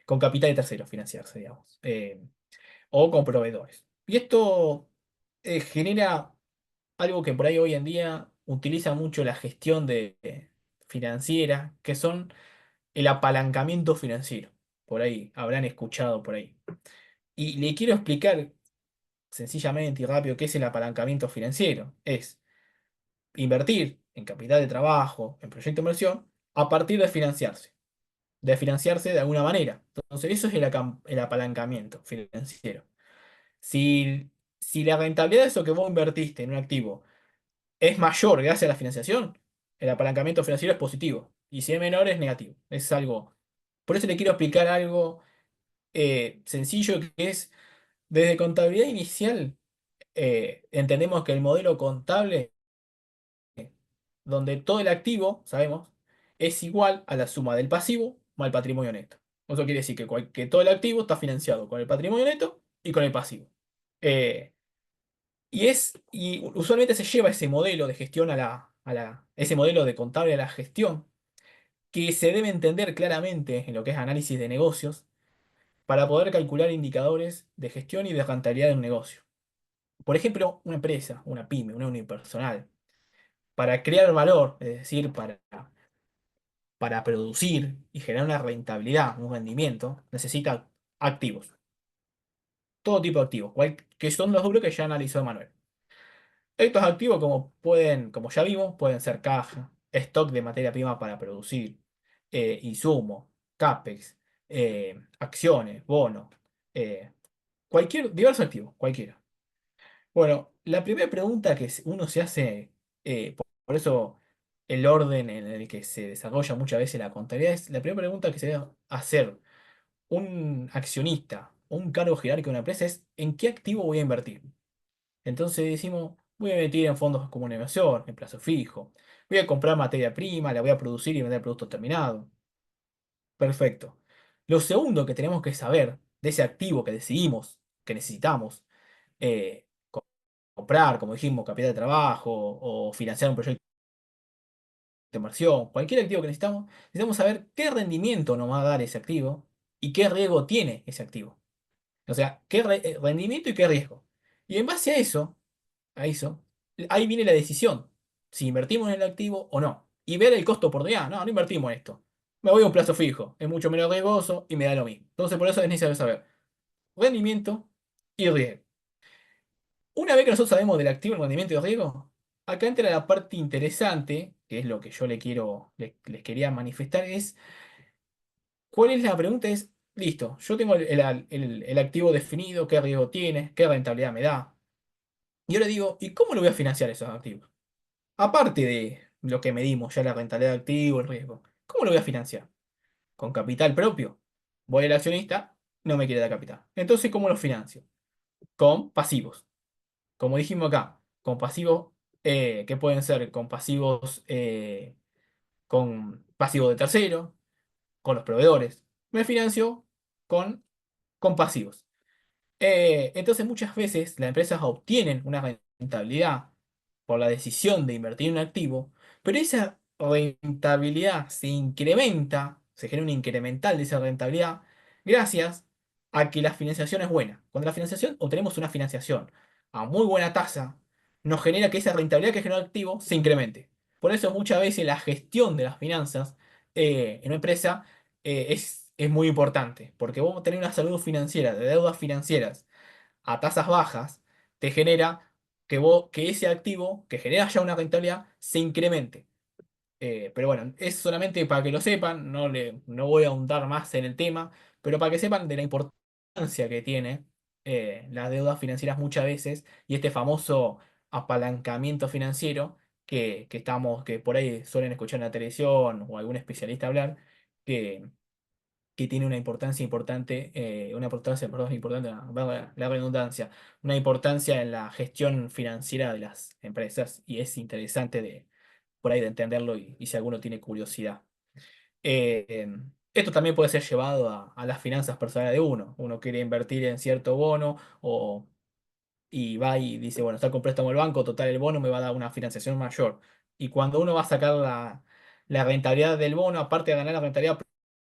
con capital de terceros financiarse, digamos, o con proveedores. Y esto genera algo que por ahí hoy en día utiliza mucho la gestión financiera, que son el apalancamiento financiero. Por ahí, habrán escuchado por ahí. Y le quiero explicar sencillamente y rápido qué es el apalancamiento financiero. Es invertir en capital de trabajo, en proyecto de inversión, a partir de financiarse de alguna manera. Entonces, eso es el apalancamiento financiero. Si, si la rentabilidad de eso que vos invertiste en un activo es mayor gracias a la financiación, el apalancamiento financiero es positivo. Y si es menor, es negativo. Es algo. Por eso le quiero explicar algo sencillo que es, desde contabilidad inicial, entendemos que el modelo contable, donde todo el activo, sabemos, es igual a la suma del pasivo más el patrimonio neto. Eso quiere decir que todo el activo está financiado con el patrimonio neto y con el pasivo. Eh, y usualmente se lleva ese modelo de gestión ese modelo de contable a la gestión, que se debe entender claramente en lo que es análisis de negocios, para poder calcular indicadores de gestión y de rentabilidad de un negocio. Por ejemplo, una empresa, una pyme, una unipersonal, para crear valor, es decir, para producir y generar una rentabilidad, un rendimiento, necesita activos. Todo tipo de activos, que son los rubros que ya analizó Manuel. Estos activos, como ya vimos, pueden ser caja, stock de materia prima para producir, insumo, CAPEX, acciones, bonos, diverso activo, cualquiera. Bueno, la primera pregunta que uno se hace, por eso el orden en el que se desarrolla muchas veces la contabilidad es la primera pregunta que se debe hacer un accionista o un cargo jerárquico de una empresa es ¿en qué activo voy a invertir? Entonces decimos, voy a invertir en fondos como una inversión, en plazo fijo, voy a comprar materia prima, la voy a producir y vender productos terminados. Perfecto. Lo segundo que tenemos que saber de ese activo que decidimos que necesitamos, comprar, como dijimos, capital de trabajo o financiar un proyecto de inversión, cualquier activo que necesitamos saber qué rendimiento nos va a dar ese activo y qué riesgo tiene ese activo. O sea, qué rendimiento y qué riesgo. Y en base a eso, ahí viene la decisión, si invertimos en el activo o no. Y ver el costo por día. No, no invertimos en esto. Me voy a un plazo fijo, es mucho menos riesgoso y me da lo mismo. Entonces, por eso es necesario saber rendimiento y riesgo. Una vez que nosotros sabemos del activo, el rendimiento y el riesgo, acá entra la parte interesante, que es lo que yo les quería manifestar, es cuál es la pregunta, es, listo, yo tengo el activo definido, qué riesgo tiene, qué rentabilidad me da. Y ahora digo, ¿y cómo lo voy a financiar esos activos? Aparte de lo que medimos ya la rentabilidad del activo, el riesgo, ¿cómo lo voy a financiar? ¿Con capital propio? Voy al accionista, no me quiere dar capital. Entonces, ¿cómo lo financio? Con pasivos. Como dijimos acá, con pasivos, que pueden ser con pasivos de tercero, con los proveedores. Me financio con, con pasivos. Entonces muchas veces las empresas obtienen una rentabilidad por la decisión de invertir en un activo, pero esa rentabilidad se incrementa, se genera un incremental de esa rentabilidad gracias a que la financiación es buena. Cuando la financiación obtenemos una financiación a muy buena tasa, nos genera que esa rentabilidad que genera el activo se incremente. Por eso muchas veces la gestión de las finanzas en una empresa es muy importante, porque vos tenés una salud financiera, de deudas financieras a tasas bajas, te genera que ese activo, que genera ya una rentabilidad, se incremente. Pero bueno, es solamente para que lo sepan, no voy a ahondar más en el tema, pero para que sepan de la importancia que tiene las deudas financieras muchas veces y este famoso apalancamiento financiero que por ahí suelen escuchar en la televisión o algún especialista hablar, que, que tiene una importancia importante, una importancia, perdón, importante, valga la redundancia, una importancia en la gestión financiera de las empresas y es interesante por ahí de entenderlo y si alguno tiene curiosidad. Esto también puede ser llevado a las finanzas personales de uno. Uno quiere invertir en cierto bono y va y dice, bueno, está con préstamo el banco, total el bono me va a dar una financiación mayor. Y cuando uno va a sacar la rentabilidad del bono, aparte de ganar la rentabilidad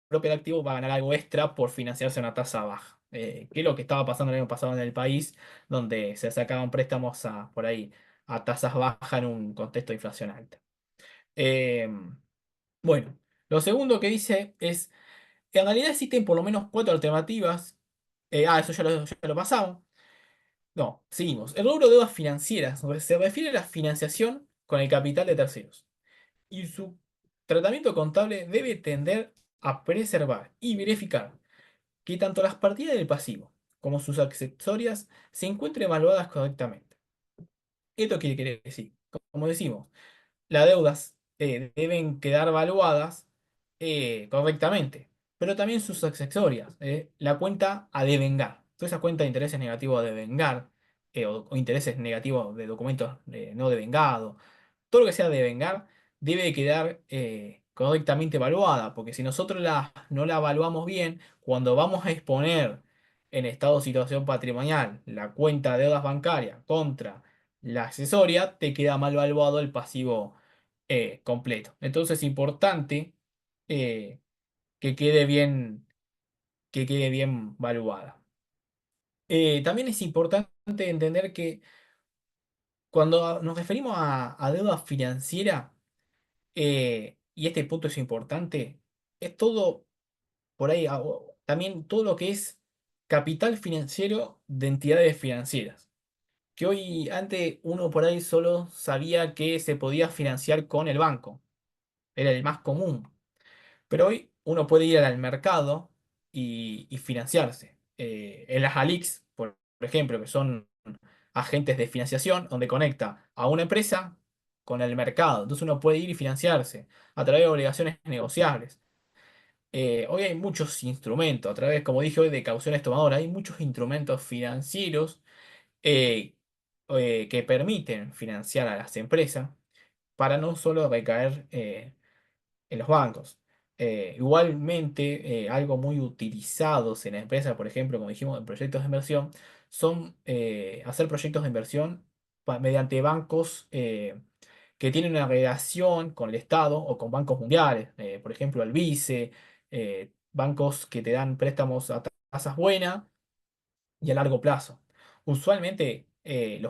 propia del activo, va a ganar algo extra por financiarse a una tasa baja. Que es lo que estaba pasando el año pasado en el país, donde se sacaban préstamos por ahí a tasas bajas en un contexto de inflación alta. Eh, bueno, lo segundo que dice es, en realidad existen por lo menos cuatro alternativas. Eso ya lo pasamos. No, seguimos. El rubro de deudas financieras se refiere a la financiación con el capital de terceros. Y su tratamiento contable debe tender a preservar y verificar que tanto las partidas del pasivo como sus accesorias se encuentren evaluadas correctamente. ¿Esto qué quiere decir? Como decimos, las deudas deben quedar valuadas correctamente, pero también sus accesorias, la cuenta a devengar, toda esa cuenta de intereses negativos a devengar, o intereses negativos de documentos no devengados, todo lo que sea devengar debe quedar correctamente evaluada, porque si nosotros no la evaluamos bien, cuando vamos a exponer en estado de situación patrimonial la cuenta de deudas bancarias contra la accesoria, te queda mal evaluado el pasivo completo. Entonces es importante eh, que quede bien, que quede bien valuada. También es importante entender que cuando nos referimos a deuda financiera, y este punto es importante, es todo por ahí, también todo lo que es capital financiero de entidades financieras. Que hoy, antes, uno por ahí solo sabía que se podía financiar con el banco, era el más común. Pero hoy uno puede ir al mercado y financiarse. En las ALICs, por ejemplo, que son agentes de financiación, donde conecta a una empresa con el mercado. Entonces uno puede ir y financiarse a través de obligaciones negociables. Hoy hay muchos instrumentos, a través, como dije hoy, de cauciones tomadoras, hay muchos instrumentos financieros eh, que permiten financiar a las empresas para no solo recaer en los bancos. Igualmente, algo muy utilizados en la empresa, por ejemplo, como dijimos, en proyectos de inversión, son hacer proyectos de inversión mediante bancos que tienen una relación con el Estado o con bancos mundiales, por ejemplo, el BICE, bancos que te dan préstamos a tasas buenas y a largo plazo. Usualmente, que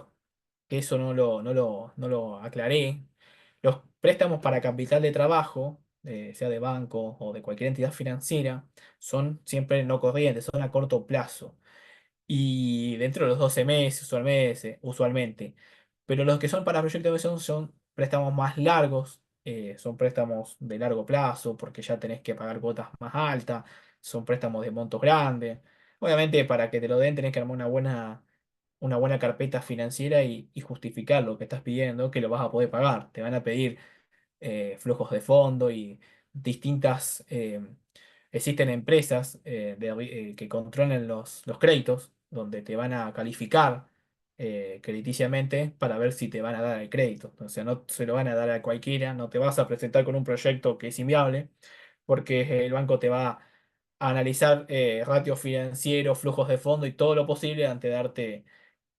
eso no lo aclaré, los préstamos para capital de trabajo, sea de banco o de cualquier entidad financiera, son siempre no corrientes, son a corto plazo y dentro de los 12 meses usualmente. Pero los que son para proyectos de inversión son préstamos más largos, son préstamos de largo plazo porque ya tenés que pagar cuotas más altas, son préstamos de montos grandes. Obviamente para que te lo den tenés que armar una buena carpeta financiera y justificar lo que estás pidiendo, que lo vas a poder pagar. Te van a pedir flujos de fondo y distintas... existen empresas que controlan los créditos, donde te van a calificar crediticiamente para ver si te van a dar el crédito. O sea, no se lo van a dar a cualquiera, no te vas a presentar con un proyecto que es inviable, porque el banco te va a analizar ratios financieros, flujos de fondo y todo lo posible antes de darte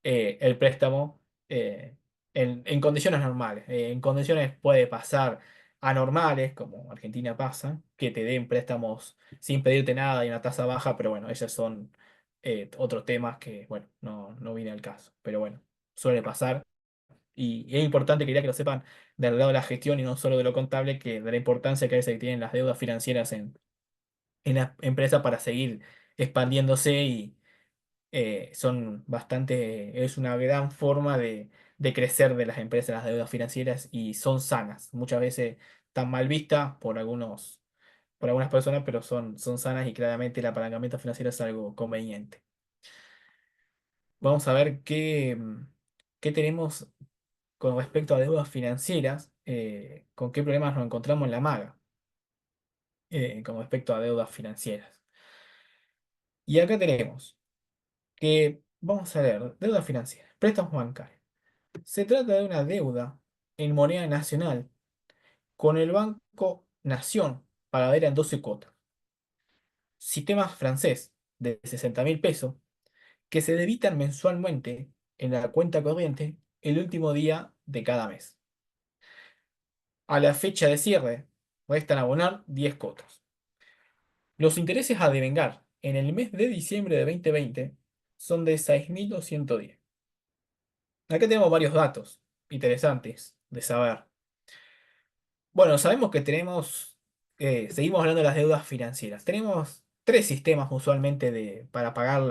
el préstamo en condiciones normales. En condiciones puede pasar anormales, como Argentina pasa, que te den préstamos sin pedirte nada y una tasa baja, pero bueno, esos son otros temas que, bueno, no viene al caso. Pero bueno, suele pasar. Y es importante, quería que lo sepan, del lado de la gestión y no solo de lo contable, que de la importancia que a veces tienen las deudas financieras en la empresa para seguir expandiéndose son bastante, es una gran forma de crecer de las empresas, las deudas financieras y son sanas. Muchas veces están mal vistas por algunas personas, pero son sanas y claramente el apalancamiento financiero es algo conveniente. Vamos a ver qué tenemos con respecto a deudas financieras, con qué problemas nos encontramos en la maga, con respecto a deudas financieras. Y acá tenemos que, vamos a ver, deuda financiera, préstamos bancarios. Se trata de una deuda en moneda nacional con el Banco Nación, pagadera en 12 cuotas. Sistema francés de 60.000 pesos que se debitan mensualmente en la cuenta corriente el último día de cada mes. A la fecha de cierre restan abonar 10 cuotas. Los intereses a devengar en el mes de diciembre de 2020 son de 6.210. Acá tenemos varios datos interesantes de saber. Bueno, sabemos que seguimos hablando de las deudas financieras. Tenemos tres sistemas usualmente para pagar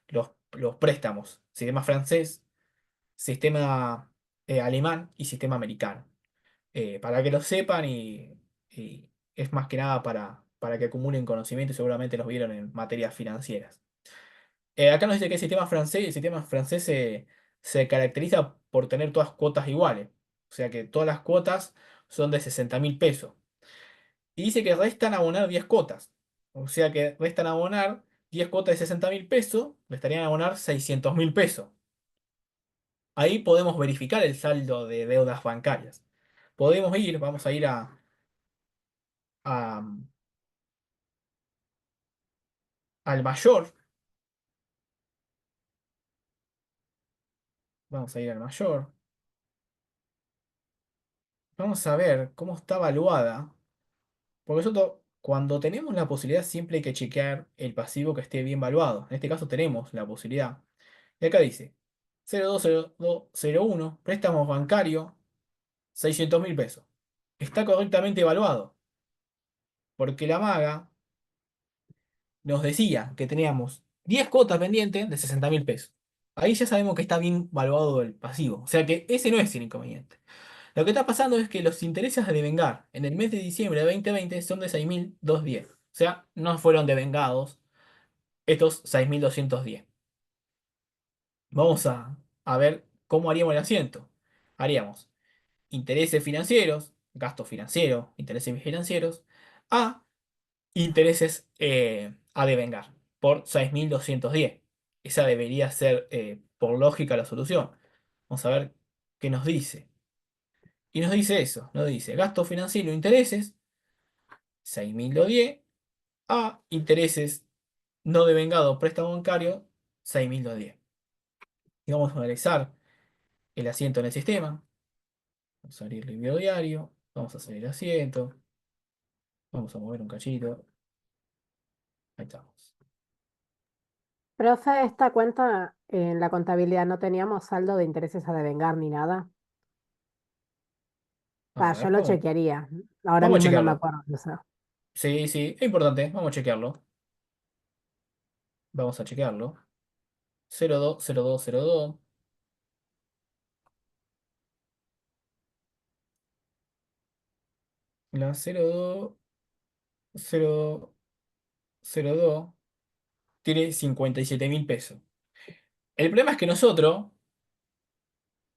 los préstamos. Sistema francés, sistema alemán y sistema americano. Para que lo sepan y es más que nada para que acumulen conocimiento y seguramente los vieron en materias financieras. Acá nos dice que el sistema francés se caracteriza por tener todas cuotas iguales. O sea que todas las cuotas son de 60.000 pesos. Y dice que restan abonar 10 cuotas. O sea que restan abonar 10 cuotas de 60.000 pesos, le estarían a abonar 600.000 pesos. Ahí podemos verificar el saldo de deudas bancarias. Vamos a ir a- al mayor. Vamos a ir al mayor. Vamos a ver cómo está evaluada. Porque nosotros, cuando tenemos la posibilidad, siempre hay que chequear el pasivo que esté bien valuado. En este caso tenemos la posibilidad. Y acá dice 020201, préstamos bancarios, 600.000 pesos. Está correctamente evaluado. Porque la maga nos decía que teníamos 10 cuotas pendientes de 60.000 pesos. Ahí ya sabemos que está bien valuado el pasivo. O sea que ese no es el inconveniente. Lo que está pasando es que los intereses a devengar en el mes de diciembre de 2020 son de 6.210. O sea, no fueron devengados estos 6.210. Vamos a ver cómo haríamos el asiento. Haríamos intereses financieros, gastos financieros, intereses financieros, a intereses a devengar por 6.210. Esa debería ser, por lógica, la solución. Vamos a ver qué nos dice. Y nos dice eso, nos dice gasto financiero, intereses, 6.210, a intereses no devengados, préstamo bancario, 6.210. Y vamos a analizar el asiento en el sistema. Vamos a abrir el libro diario, vamos a hacer el asiento, vamos a mover un cachito. Ahí estamos. Profe, esta cuenta en la contabilidad no teníamos saldo de intereses a devengar ni nada. A Yo ver, lo vamos, chequearía. Ahora vamos a mismo no me chequearlo. acuerdo. O sea, Sí, sí, es importante, vamos a chequearlo. Vamos a chequearlo. 020202. La 020202 tiene 57.000 pesos. El problema es que nosotros,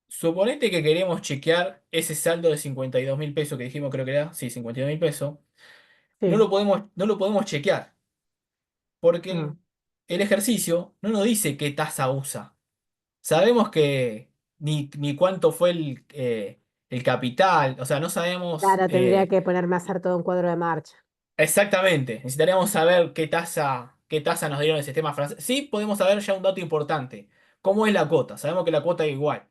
suponete que queremos chequear ese saldo de 52.000 pesos que dijimos, creo que era, sí, 52.000 pesos, sí. no lo podemos chequear, porque Ah. el ejercicio no nos dice qué tasa usa. Sabemos que ni cuánto fue el capital, o sea, no sabemos Claro, tendría que ponerme a hacer todo un cuadro de marcha. exactamente. Necesitaríamos saber qué tasa nos dieron el sistema francés. Sí, podemos saber ya un dato importante. ¿Cómo es la cuota? Sabemos que la cuota es igual.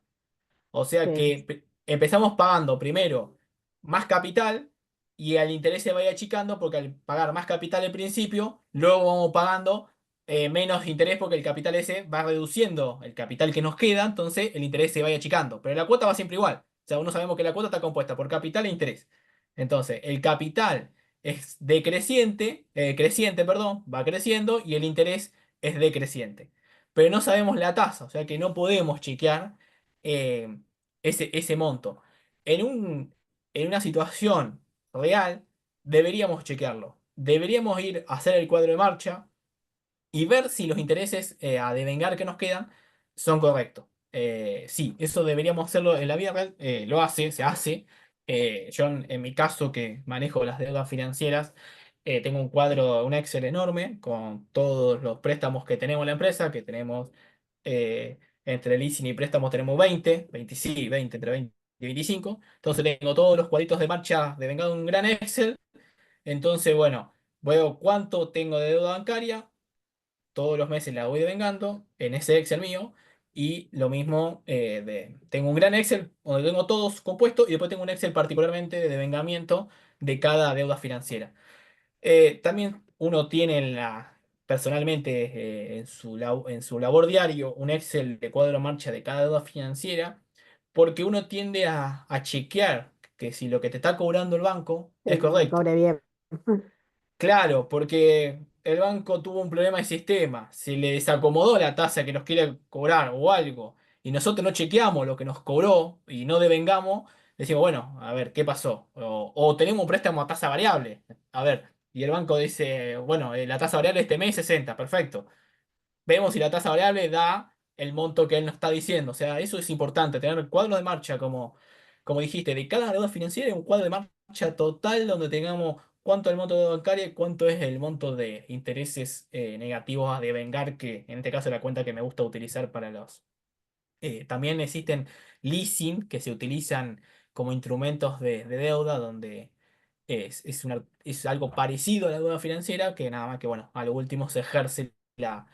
O sea Sí, que empezamos pagando primero más capital y al interés se vaya achicando porque al pagar más capital al principio, luego vamos pagando menos interés porque el capital ese va reduciendo el capital que nos queda, entonces el interés se vaya achicando. Pero la cuota va siempre igual. O sea, uno sabemos que la cuota está compuesta por capital e interés. Entonces, el capital es decreciente, creciente, perdón, va creciendo y el interés es decreciente. Pero no sabemos la tasa, o sea que no podemos chequear eh, ese monto. En en una situación real, deberíamos chequearlo. Deberíamos ir a hacer el cuadro de marcha y ver si los intereses a devengar que nos quedan son correctos. Sí, eso deberíamos hacerlo en la vida real. Lo hace, se hace. Yo en mi caso que manejo las deudas financieras, tengo un cuadro, un Excel enorme con todos los préstamos que tenemos en la empresa, que tenemos entre leasing y préstamos tenemos 20 sí, 20, entre 20 y 25. Entonces tengo todos los cuadritos de marcha devengado en un gran Excel. Entonces, bueno, veo cuánto tengo de deuda bancaria, todos los meses la voy devengando en ese Excel mío. Y lo mismo, tengo un gran Excel donde tengo todos compuestos y después tengo un Excel particularmente de devengamiento de cada deuda financiera. También uno tiene personalmente en su labor diario un Excel de cuadro de marcha de cada deuda financiera porque uno tiende a chequear que si lo que te está cobrando el banco es sí, que me correcto. cobre bien. Claro, porque el banco tuvo un problema de sistema, se le desacomodó la tasa que nos quiere cobrar o algo, y nosotros no chequeamos lo que nos cobró y no devengamos, decimos, bueno, a ver, ¿qué pasó? O tenemos un préstamo a tasa variable, a ver, y el banco dice, bueno, la tasa variable este mes es 60, perfecto. Vemos si la tasa variable da el monto que él nos está diciendo. O sea, eso es importante, tener cuadros de marcha, como dijiste, de cada deuda financiera, un cuadro de marcha total donde tengamos cuánto es el monto de deuda bancaria y cuánto es el monto de intereses negativos a devengar, que en este caso es la cuenta que me gusta utilizar para los. También existen leasing que se utilizan como instrumentos de deuda, donde es algo parecido a la deuda financiera, que nada más que, bueno, a lo último se ejerce la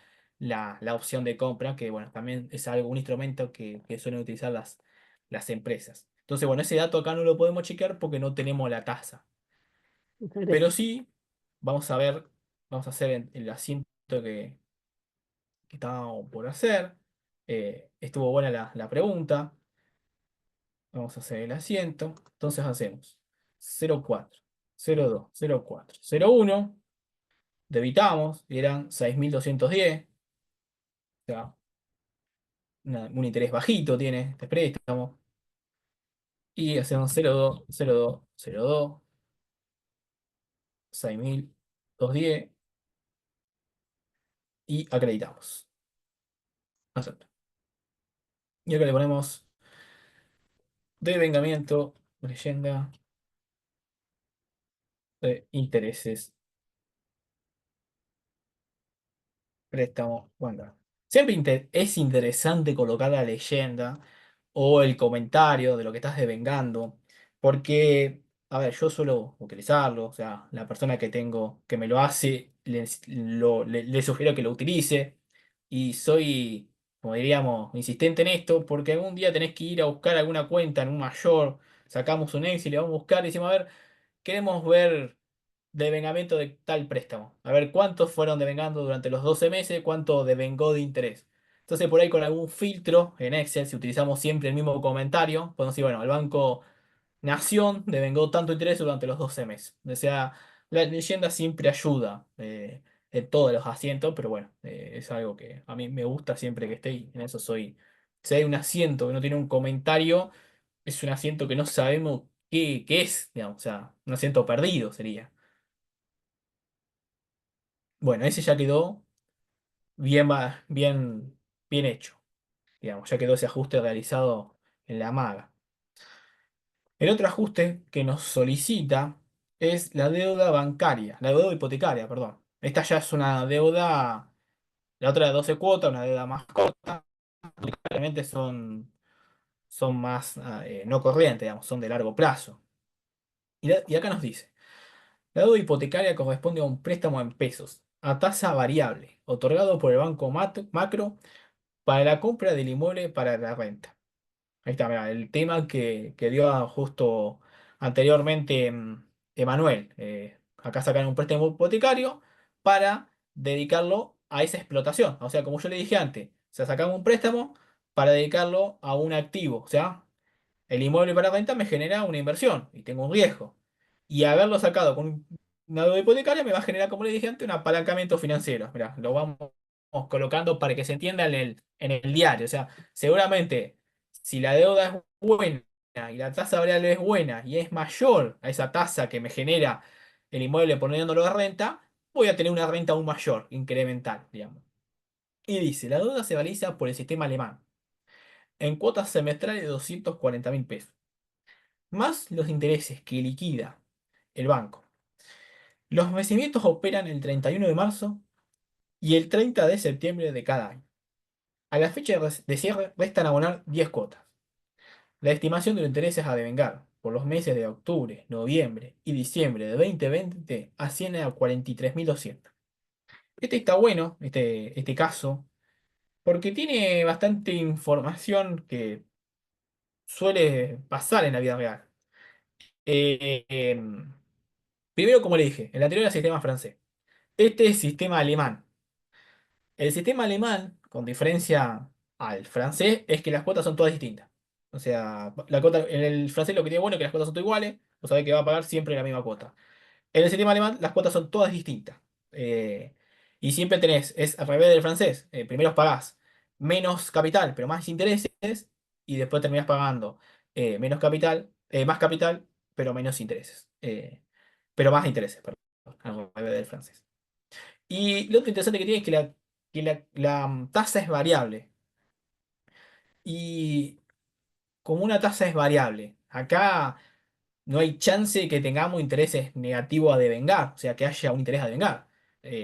opción de compra, que, bueno, también es algo, un instrumento que suelen utilizar las empresas. Entonces, bueno, ese dato acá no lo podemos chequear porque no tenemos la tasa. Pero Interesante. sí, vamos a ver, vamos a hacer el asiento que estábamos por hacer. Estuvo buena la pregunta. Vamos a hacer el asiento. Entonces hacemos 04, 02, 04, 01. Debitamos, y eran 6.210. O sea, un interés bajito tiene este préstamo. Y hacemos 02, 02, 02, 6.210. 210 y acreditamos. Acepto. Y acá le ponemos devengamiento, leyenda de intereses, préstamo. Bueno, siempre es interesante colocar la leyenda o el comentario de lo que estás devengando, porque, a ver, yo suelo utilizarlo, o sea, la persona que tengo que me lo hace, le sugiero que lo utilice, y soy, como diríamos, insistente en esto, porque algún día tenés que ir a buscar alguna cuenta en un mayor, sacamos un Excel y le vamos a buscar y decimos, a ver, queremos ver devengamiento de tal préstamo. A ver cuántos fueron devengando durante los 12 meses, cuánto devengó de interés. Entonces, por ahí con algún filtro en Excel, si utilizamos siempre el mismo comentario, podemos decir, bueno, el Banco Nación devengó tanto interés durante los 12 meses. O sea, la leyenda siempre ayuda en todos los asientos, pero bueno, es algo que a mí me gusta siempre que esté y en eso soy. Si hay un asiento que no tiene un comentario, es un asiento que no sabemos qué es, digamos, o sea, un asiento perdido sería. Bueno, ese ya quedó bien, bien hecho. Digamos, ya quedó ese ajuste realizado en la maga. El otro ajuste que nos solicita es la deuda bancaria, la deuda hipotecaria, perdón. Esta ya es una deuda, la otra de 12 cuotas, una deuda más corta. Realmente son más no corrientes, digamos, son de largo plazo. Y acá nos dice, la deuda hipotecaria corresponde a un préstamo en pesos, a tasa variable, otorgado por el Banco Macro para la compra del inmueble para la renta. Ahí está, mirá, el tema que dio justo anteriormente Emanuel. Acá sacan un préstamo hipotecario para dedicarlo a esa explotación. O sea, como yo le dije antes, o sea, sacamos un préstamo para dedicarlo a un activo. O sea, el inmueble para renta me genera una inversión y tengo un riesgo. Y haberlo sacado con una deuda hipotecaria me va a generar, como le dije antes, un apalancamiento financiero. Mirá, lo vamos colocando para que se entienda en el diario. O sea, seguramente si la deuda es buena y la tasa variable es buena y es mayor a esa tasa que me genera el inmueble poniéndolo de renta, voy a tener una renta aún mayor, incremental, digamos. Y dice, la deuda se realiza por el sistema alemán en cuotas semestrales de 240.000 pesos más los intereses que liquida el banco. Los vencimientos operan el 31 de marzo y el 30 de septiembre de cada año. A la fecha de cierre restan abonar 10 cuotas. La estimación de los intereses a devengar por los meses de octubre, noviembre y diciembre de 2020 asciende a 43.200. Este está bueno, este caso, porque tiene bastante información que suele pasar en la vida real. Eh, em, Primero, como le dije, el anterior era sistema francés. Este es sistema alemán. El sistema alemán, con diferencia al francés, es que las cuotas son todas distintas. O sea, la cuota, en el francés lo que tiene bueno es que las cuotas son todas iguales, o sabés que va a pagar siempre la misma cuota. En el sistema alemán las cuotas son todas distintas. Eh, y siempre tenés, es al revés del francés, primero pagás menos capital, pero más intereses, y después terminás pagando menos capital, más capital, pero menos intereses. Pero más intereses, perdón, al revés del francés. Y lo otro interesante que tiene es que la tasa es variable. Y como una tasa es variable, acá no hay chance que tengamos intereses negativos a devengar, o sea, que haya un interés a devengar.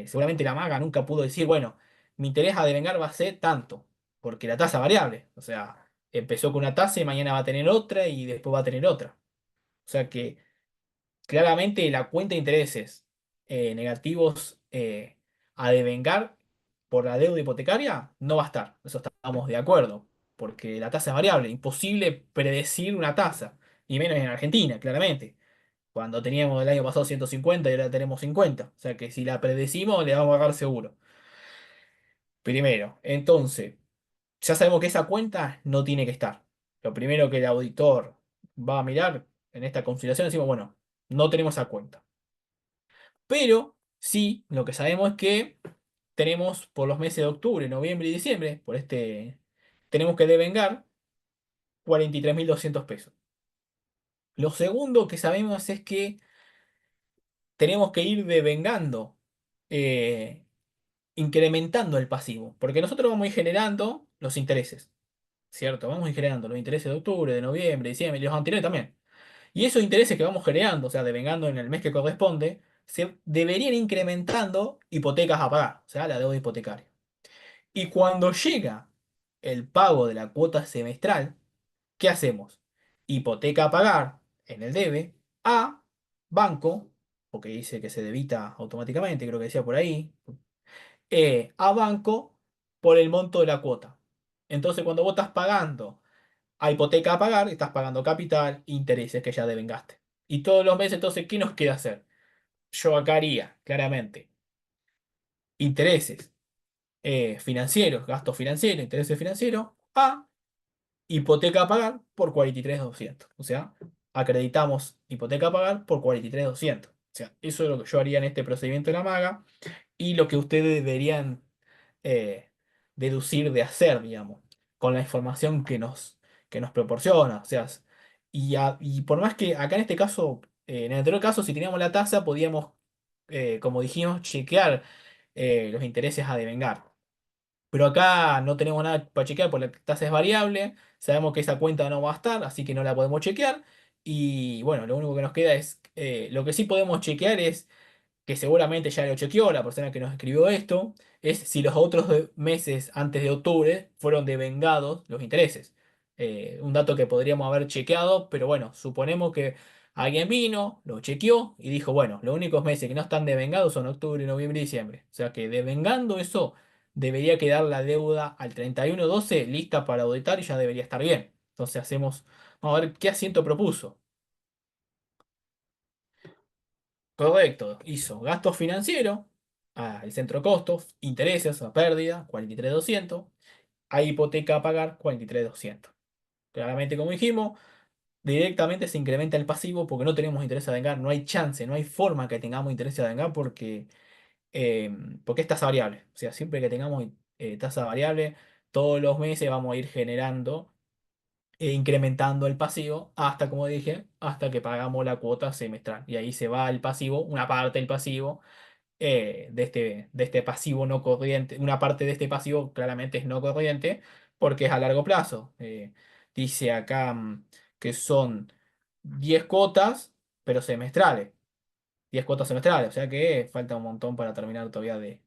Seguramente la maga nunca pudo decir, bueno, mi interés a devengar va a ser tanto, porque la tasa es variable. O sea, empezó con una tasa y mañana va a tener otra y después va a tener otra. O sea que claramente la cuenta de intereses negativos a devengar por la deuda hipotecaria no va a estar. Eso estamos de acuerdo. Porque la tasa es variable. Imposible predecir una tasa. Y menos en Argentina, claramente. Cuando teníamos el año pasado 150 y ahora tenemos 50. O sea que si la predecimos, le vamos a pagar seguro. Primero. Entonces, ya sabemos que esa cuenta no tiene que estar. Lo primero que el auditor va a mirar en esta consideración, decimos, bueno, no tenemos esa cuenta. Pero sí, lo que sabemos es que tenemos por los meses de octubre, noviembre y diciembre, tenemos que devengar 43.200 pesos. Lo segundo que sabemos es que tenemos que ir devengando eh, incrementando el pasivo, porque nosotros vamos a ir generando los intereses, ¿cierto? Vamos a ir generando los intereses de octubre, de noviembre, diciembre y los anteriores también. Y esos intereses que vamos generando, o sea, devengando en el mes que corresponde, se deberían incrementando hipotecas a pagar, o sea, la deuda hipotecaria. Y cuando llega el pago de la cuota semestral, ¿qué hacemos? Hipoteca a pagar en el debe a banco, porque dice que se debita automáticamente, creo que decía por ahí, a banco por el monto de la cuota. Entonces, cuando vos estás pagando a hipoteca a pagar, estás pagando capital, intereses que ya devengaste. Y todos los meses, entonces, ¿qué nos queda hacer? Yo acá haría, claramente, intereses financieros, gastos financieros, intereses financieros, a hipoteca a pagar por 43.200. O sea, acreditamos hipoteca a pagar por 43.200. O sea, eso es lo que yo haría en este procedimiento de la maga y lo que ustedes deberían eh, deducir de hacer, digamos, con la información que nos proporciona. O sea, y por más que acá en este caso, en el anterior caso, si teníamos la tasa, podíamos, como dijimos, chequear los intereses a devengar. Pero acá no tenemos nada para chequear porque la tasa es variable, sabemos que esa cuenta no va a estar, así que no la podemos chequear. Y bueno, lo único que nos queda es, lo que sí podemos chequear es que seguramente ya lo chequeó la persona que nos escribió esto, es si los otros meses antes de octubre fueron devengados los intereses. Un dato que podríamos haber chequeado, pero bueno, suponemos que alguien vino, lo chequeó y dijo, bueno, los únicos meses que no están devengados son octubre, noviembre y diciembre. O sea que devengando eso, debería quedar la deuda al 31/12 lista para auditar y ya debería estar bien. Entonces vamos a ver qué asiento propuso. Correcto, hizo gastos financieros, el centro costos, intereses a pérdida, 43.200, a hipoteca a pagar, 43.200. Claramente, como dijimos, directamente se incrementa el pasivo porque no tenemos interés a vengar, no hay chance, no hay forma que tengamos interés a vengar eh, porque es tasa variable. O sea, siempre que tengamos tasa variable, todos los meses vamos a ir generando incrementando el pasivo hasta, como dije, hasta que pagamos la cuota semestral. Y ahí se va el pasivo, una parte del pasivo de este pasivo no corriente. Una parte de este pasivo claramente es no corriente porque es a largo plazo. Dice acá que son 10 cuotas, pero semestrales. 10 cuotas semestrales, o sea que falta un montón para terminar todavía de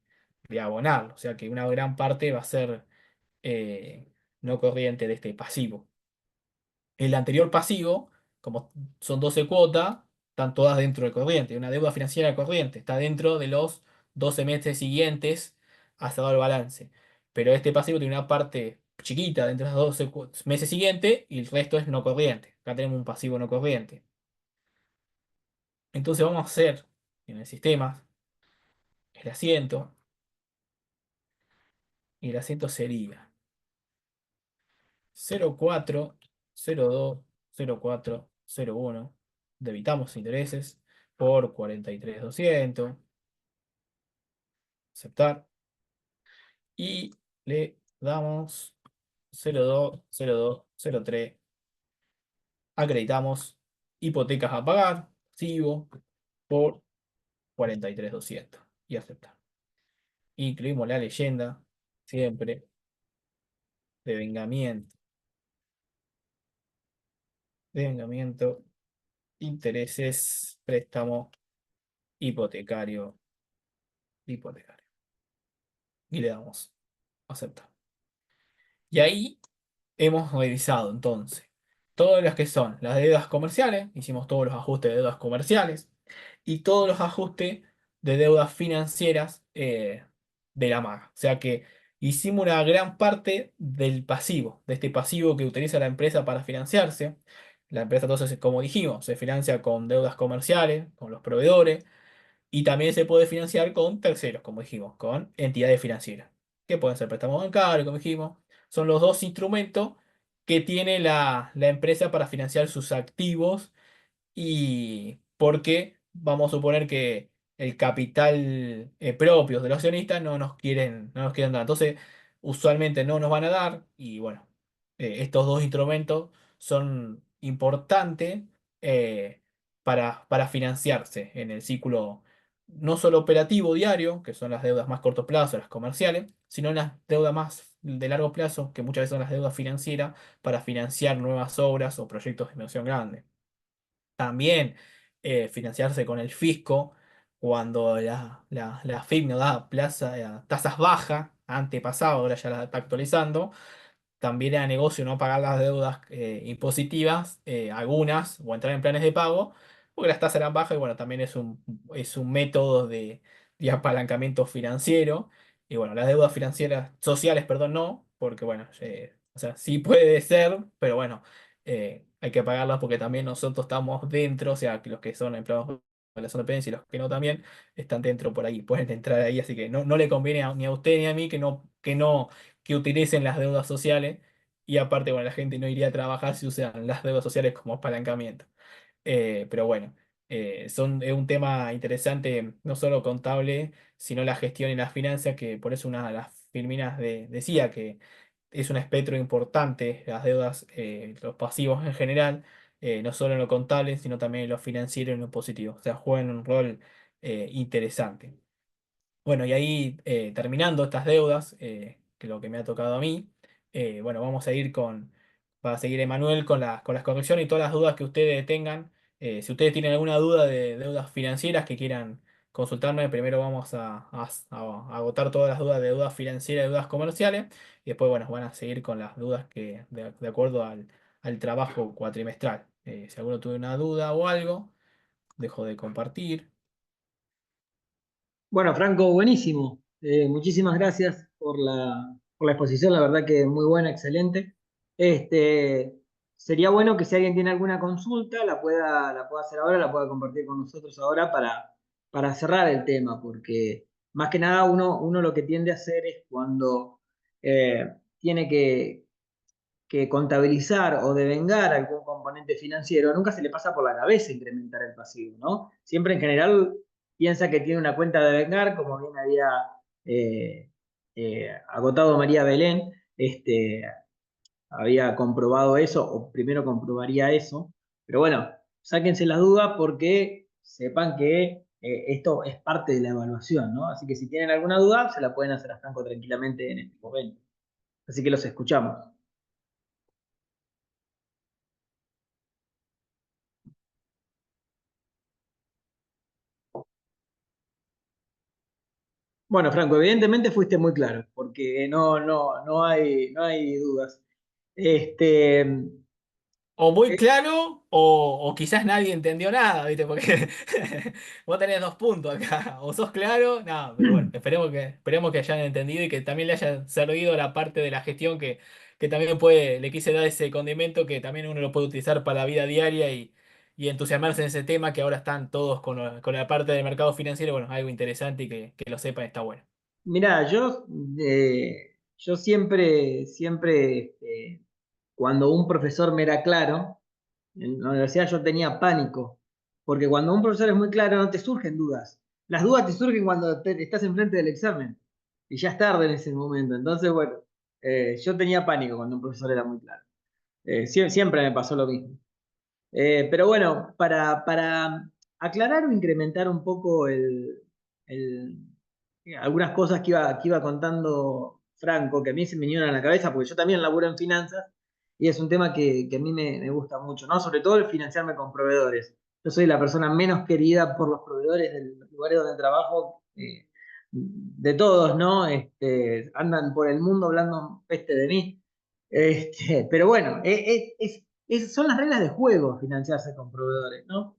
abonar. O sea que una gran parte va a ser eh, no corriente de este pasivo. El anterior pasivo, como son 12 cuotas, están todas dentro del corriente. Una deuda financiera corriente está dentro de los 12 meses siguientes hasta dar el balance. Pero este pasivo tiene una parte chiquita dentro de los 12 meses siguientes y el resto es no corriente. Acá tenemos un pasivo no corriente. Entonces vamos a hacer en el sistema el asiento y el asiento sería 0,4, 0,2, 0,4, 0,1. Debitamos intereses por 43.200. Aceptar. Y le damos 0,2, 0,2, 0,3. Acreditamos hipotecas a pagar, pasivo, por 43.200. Y aceptar. Incluimos la leyenda, siempre, de vengamiento. Devengamiento, intereses, préstamo, hipotecario, hipotecario. Y le damos aceptar. Y ahí hemos revisado entonces todas las que son las deudas comerciales, hicimos todos los ajustes de deudas comerciales y todos los ajustes de deudas financieras de la MAG. O sea que hicimos una gran parte del pasivo, de este pasivo que utiliza la empresa para financiarse. La empresa entonces, como dijimos, se financia con deudas comerciales, con los proveedores, y también se puede financiar con terceros, como dijimos, con entidades financieras, que pueden ser préstamos bancarios, como dijimos. Son los dos instrumentos que tiene la empresa para financiar sus activos y porque vamos a suponer que el capital propio de los accionistas no nos quieren dar. Entonces, usualmente no nos van a dar y bueno, estos dos instrumentos son importantes para financiarse en el ciclo no solo operativo diario, que son las deudas más corto plazo, las comerciales, sino las deudas más de largo plazo, que muchas veces son las deudas financieras para financiar nuevas obras o proyectos de inversión grande. También financiarse con el fisco cuando la FIP nos da tasas bajas, antepasado, ahora ya la está actualizando. También era negocio no pagar las deudas impositivas, algunas, o entrar en planes de pago, porque las tasas eran bajas y bueno, también es un método de apalancamiento financiero. Y bueno, las deudas financieras, sociales, perdón, no, porque bueno, o sea, sí puede ser, pero bueno, hay que pagarlas porque también nosotros estamos dentro, o sea, que los que son empleados de la zona de dependencia y los que no también están dentro por ahí, pueden entrar ahí, así que no le conviene ni a usted ni a mí que utilicen las deudas sociales y aparte, bueno, la gente no iría a trabajar si usan las deudas sociales como apalancamiento. Pero bueno, es un tema interesante, no solo contable, sino la gestión y las finanzas, que por eso una de las filminas decía que es un espectro importante, las deudas, los pasivos en general, no solo en lo contable, sino también en lo financiero y en lo positivo. O sea, juegan un rol interesante. Bueno, y ahí terminando estas deudas, que es lo que me ha tocado a mí, bueno, vamos a ir va a seguir Emanuel con las correcciones y todas las dudas que ustedes tengan. Si ustedes tienen alguna duda de deudas financieras que quieran consultarme, primero vamos a agotar todas las dudas de deudas financieras y deudas comerciales, y después, bueno, van a seguir con las dudas de acuerdo al trabajo cuatrimestral. Si alguno tuvo una duda o algo, dejo de compartir. Bueno, Franco, buenísimo. Muchísimas gracias por la exposición, la verdad que muy buena, excelente. Este, sería bueno que si alguien tiene alguna consulta, la pueda hacer ahora, la pueda compartir con nosotros ahora para cerrar el tema, porque más que nada uno lo que tiende a hacer es cuando tiene que contabilizar o devengar algún componente financiero, nunca se le pasa por la cabeza incrementar el pasivo, ¿no? Siempre en general piensa que tiene una cuenta de devengar, como bien había eh, agotado María Belén, había comprobado eso, o primero comprobaría eso, pero bueno, sáquense las dudas porque sepan que esto es parte de la evaluación, ¿no? Así que si tienen alguna duda, se la pueden hacer a Franco tranquilamente en este momento. Así que los escuchamos. Bueno, Franco, evidentemente fuiste muy claro, porque no hay dudas. Este, O muy eh, claro, o quizás nadie entendió nada, ¿viste? Porque vos tenés dos puntos acá. O sos claro, no, pero bueno, esperemos que hayan entendido y que también le hayan servido la parte de la gestión que también le quise dar ese condimento que también uno lo puede utilizar para la vida diaria y entusiasmarse en ese tema que ahora están todos con la parte del mercado financiero. Bueno, algo interesante y que lo sepan está bueno. mirá, yo siempre, cuando un profesor me era claro, en la universidad yo tenía pánico, porque cuando un profesor es muy claro no te surgen dudas. Las dudas te surgen cuando estás enfrente del examen y ya es tarde en ese momento. Entonces, bueno, yo tenía pánico cuando un profesor era muy claro. Siempre me pasó lo mismo. Pero bueno, para aclarar o incrementar un poco el- algunas cosas que iba contando Franco, que a mí se me vinieron a la cabeza, porque yo también laburo en finanzas, y es un tema que a mí me gusta mucho, ¿no? Sobre todo el financiarme con proveedores. Yo soy la persona menos querida por los proveedores de los lugares donde trabajo, de todos, ¿no? Andan por el mundo hablando peste de mí. Pero bueno, son las reglas de juego financiarse con proveedores, ¿no?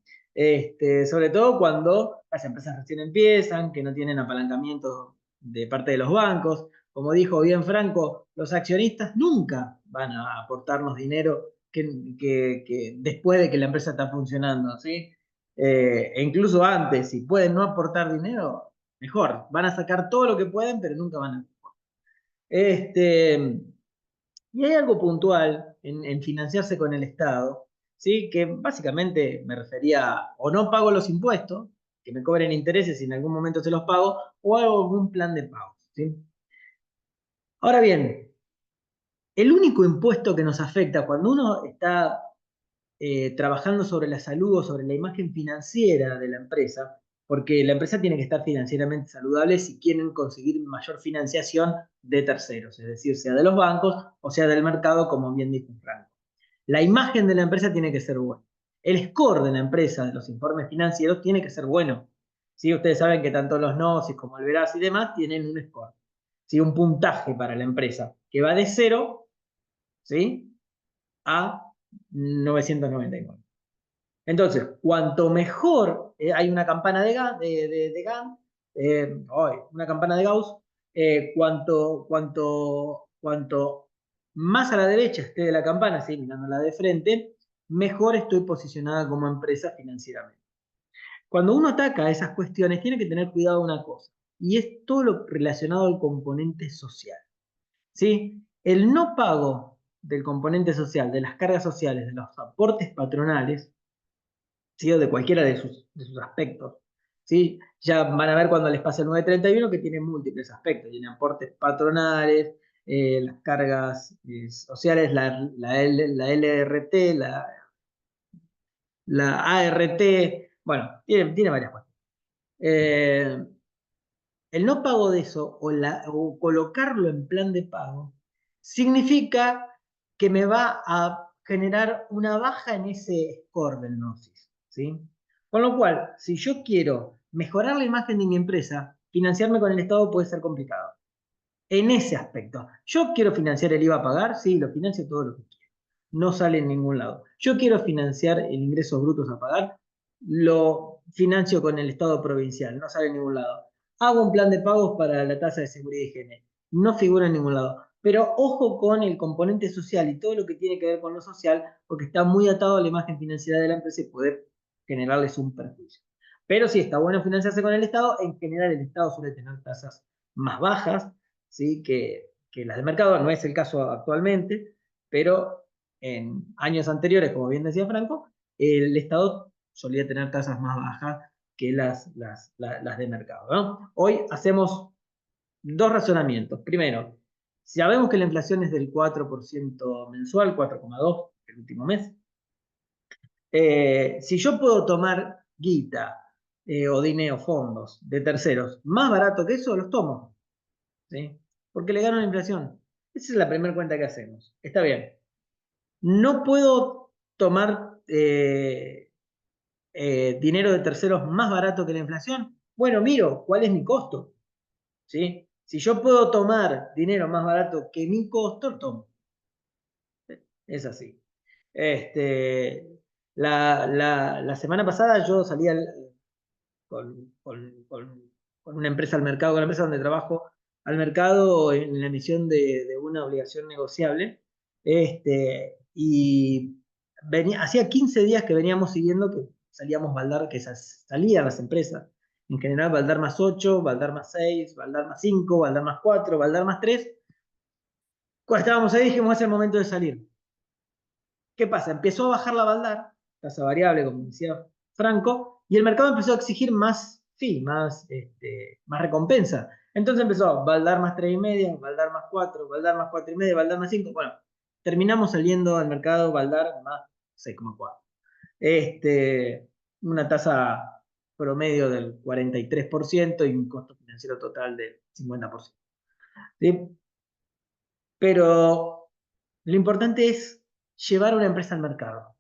Sobre todo cuando las empresas recién empiezan, que no tienen apalancamiento de parte de los bancos. Como dijo bien Franco, los accionistas nunca van a aportarnos dinero que después de que la empresa está funcionando, ¿sí? E incluso antes, si pueden no aportar dinero, mejor. Van a sacar todo lo que pueden, pero nunca van a. Este, y hay algo puntual en financiarse con el Estado, ¿sí? Que básicamente me refería a o no pago los impuestos, que me cobren intereses y en algún momento se los pago, o hago algún plan de pago, ¿sí? Ahora bien, el único impuesto que nos afecta cuando uno está trabajando sobre la salud o sobre la imagen financiera de la empresa, porque la empresa tiene que estar financieramente saludable si quieren conseguir mayor financiación de terceros, es decir, sea de los bancos o sea del mercado, como bien dijo Franco. La imagen de la empresa tiene que ser buena. El score de la empresa, de los informes financieros, tiene que ser bueno. ¿Sí? Ustedes saben que tanto los Gnosis como el Veraz y demás tienen un score, ¿sí? Un puntaje para la empresa que va de 0, ¿sí? a 999. Entonces, cuanto mejor, hay una campana de Gantt, una campana de Gauss, cuanto más a la derecha esté de la campana, ¿sí? Mirándola de frente, mejor estoy posicionada como empresa financieramente. Cuando uno ataca esas cuestiones, tiene que tener cuidado de una cosa, y es todo lo relacionado al componente social, ¿sí? El no pago del componente social, de las cargas sociales, de los aportes patronales, ¿sí? O de cualquiera de sus aspectos, ¿sí? Ya van a ver cuando les pase el 931 que tiene múltiples aspectos, tiene aportes patronales, las cargas sociales, la LRT, la ART, bueno, tiene varias cosas. El no pago de eso o colocarlo en plan de pago significa que me va a generar una baja en ese score del Gnosis, ¿sí? Con lo cual, si yo quiero mejorar la imagen de mi empresa, financiarme con el Estado puede ser complicado. En ese aspecto, yo quiero financiar el IVA a pagar, sí, lo financio todo lo que quiero. No sale en ningún lado. Yo quiero financiar el ingresos brutos a pagar, lo financio con el Estado provincial, no sale en ningún lado. Hago un plan de pagos para la tasa de seguridad y higiene, no figura en ningún lado. Pero ojo con el componente social y todo lo que tiene que ver con lo social, porque está muy atado a la imagen financiera de la empresa y puede generarles un perjuicio. Pero sí, está bueno financiarse con el Estado. En general, el Estado suele tener tasas más bajas, ¿sí? que las de mercado. No es el caso actualmente, pero en años anteriores, como bien decía Franco, el Estado solía tener tasas más bajas que las de mercado, ¿no? Hoy hacemos dos razonamientos. Primero, si sabemos que la inflación es del 4% mensual, 4,2% el último mes, si yo puedo tomar guita o dinero, fondos de terceros más barato que eso, los tomo, ¿sí? Porque le gano la inflación. Esa es la primera cuenta que hacemos. Está bien. No puedo tomar dinero de terceros más barato que la inflación. Bueno, miro cuál es mi costo, ¿sí? Si yo puedo tomar dinero más barato que mi costo, lo tomo. Es así. La semana pasada yo salí con una empresa al mercado, con la empresa donde trabajo al mercado en la emisión de una obligación negociable. Y hacía 15 días que veníamos siguiendo que salíamos Baldar, que salían las empresas. En general, Baldar más 8, Baldar más 6, Baldar más 5, Baldar más 4, Baldar más 3. Cuando estábamos ahí dijimos, es el momento de salir. ¿Qué pasa? Empezó a bajar la Baldar, tasa variable, como decía Franco, y el mercado empezó a exigir más fee, más recompensa. Entonces empezó Baldar más 3,5, Baldar más 4, Baldar más 4,5, Baldar más 5. Bueno, terminamos saliendo al mercado Baldar más 6,4. Una tasa promedio del 43% y un costo financiero total del 50%. ¿Sí? Pero lo importante es llevar una empresa al mercado.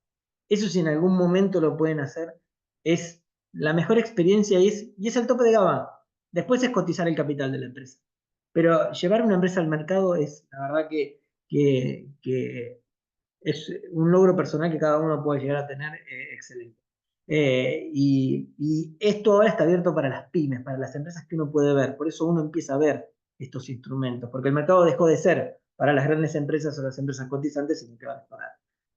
Eso, si en algún momento lo pueden hacer, es la mejor experiencia y es el tope de gama. Después es cotizar el capital de la empresa. Pero llevar una empresa al mercado es, la verdad, que es un logro personal que cada uno puede llegar a tener excelente. Y esto ahora está abierto para las pymes, para las empresas que uno puede ver. Por eso uno empieza a ver estos instrumentos, porque el mercado dejó de ser para las grandes empresas o las empresas cotizantes, sino que ahora es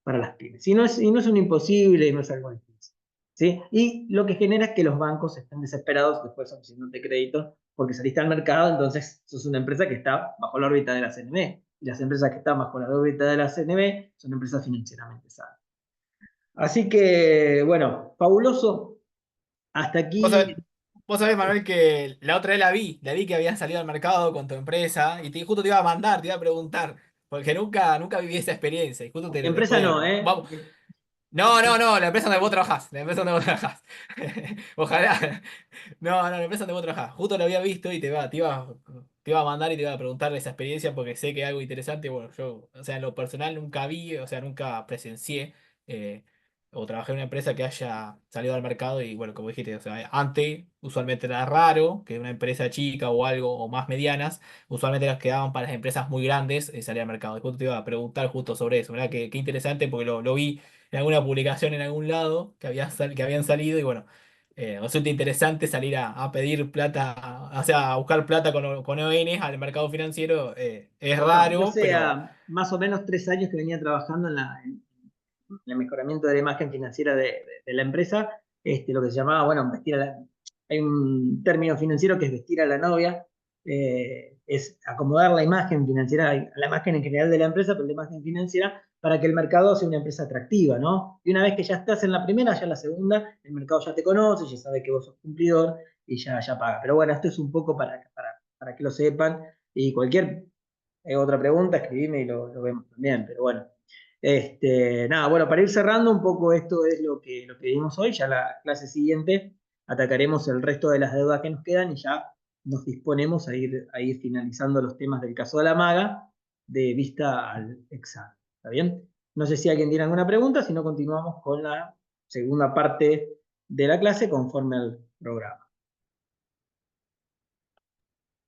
para las pymes. Y no es un imposible, y no es algo difícil, ¿sí? Y lo que genera es que los bancos estén desesperados después ofreciéndote crédito porque saliste al mercado, entonces sos una empresa que está bajo la órbita de la CNB. Y las empresas que están bajo la órbita de la CNB son empresas financieramente sanas. Así que, bueno, fabuloso. Hasta Vos aquí. sabés, vos sabés, Manuel, que la otra vez la vi que habías salido al mercado con tu empresa y justo te iba a mandar, te iba a preguntar, porque nunca viví esa experiencia y justo Mi empresa después, no, ¿eh? vamos, No, no, no, la empresa donde vos trabajás. La empresa donde vos trabajás. Ojalá. No, no, la empresa donde vos trabajás. Justo lo había visto y te iba a mandar y te iba a preguntar esa experiencia porque sé que es algo interesante. Bueno, yo, o sea, en lo personal nunca vi, o sea, nunca presencié eh, o trabajé en una empresa que haya salido al mercado y bueno, como dijiste, o sea, antes usualmente era raro que una empresa chica o algo o más medianas, usualmente las quedaban para las empresas muy grandes salir al mercado. Y justo te iba a preguntar justo sobre eso, ¿verdad? Qué interesante porque lo vi en alguna publicación en algún lado que habían salido y bueno, resulta interesante salir a pedir plata, o sea, a buscar plata con ONs al mercado financiero, es Bueno, yo raro, sé, pero más o menos 3 años que venía trabajando en el mejoramiento de la imagen financiera de la empresa, lo que se llamaba, bueno, hay un término financiero que es vestir a la novia, es acomodar la imagen financiera, la imagen en general de la empresa, pero la imagen financiera para que el mercado sea una empresa atractiva, ¿no? Y una vez que ya estás en la primera, ya en la segunda, el mercado ya te conoce, ya sabe que vos sos cumplidor y ya paga. Pero bueno, esto es un poco para que lo sepan y cualquier otra pregunta, escribime y lo vemos también, pero bueno. Nada, bueno, para ir cerrando un poco esto es lo que vimos hoy, ya la clase siguiente atacaremos el resto de las deudas que nos quedan y ya nos disponemos a ir finalizando los temas del caso de la maga de vista al examen. ¿Está bien? No sé si alguien tiene alguna pregunta, si no continuamos con la segunda parte de la clase conforme al programa.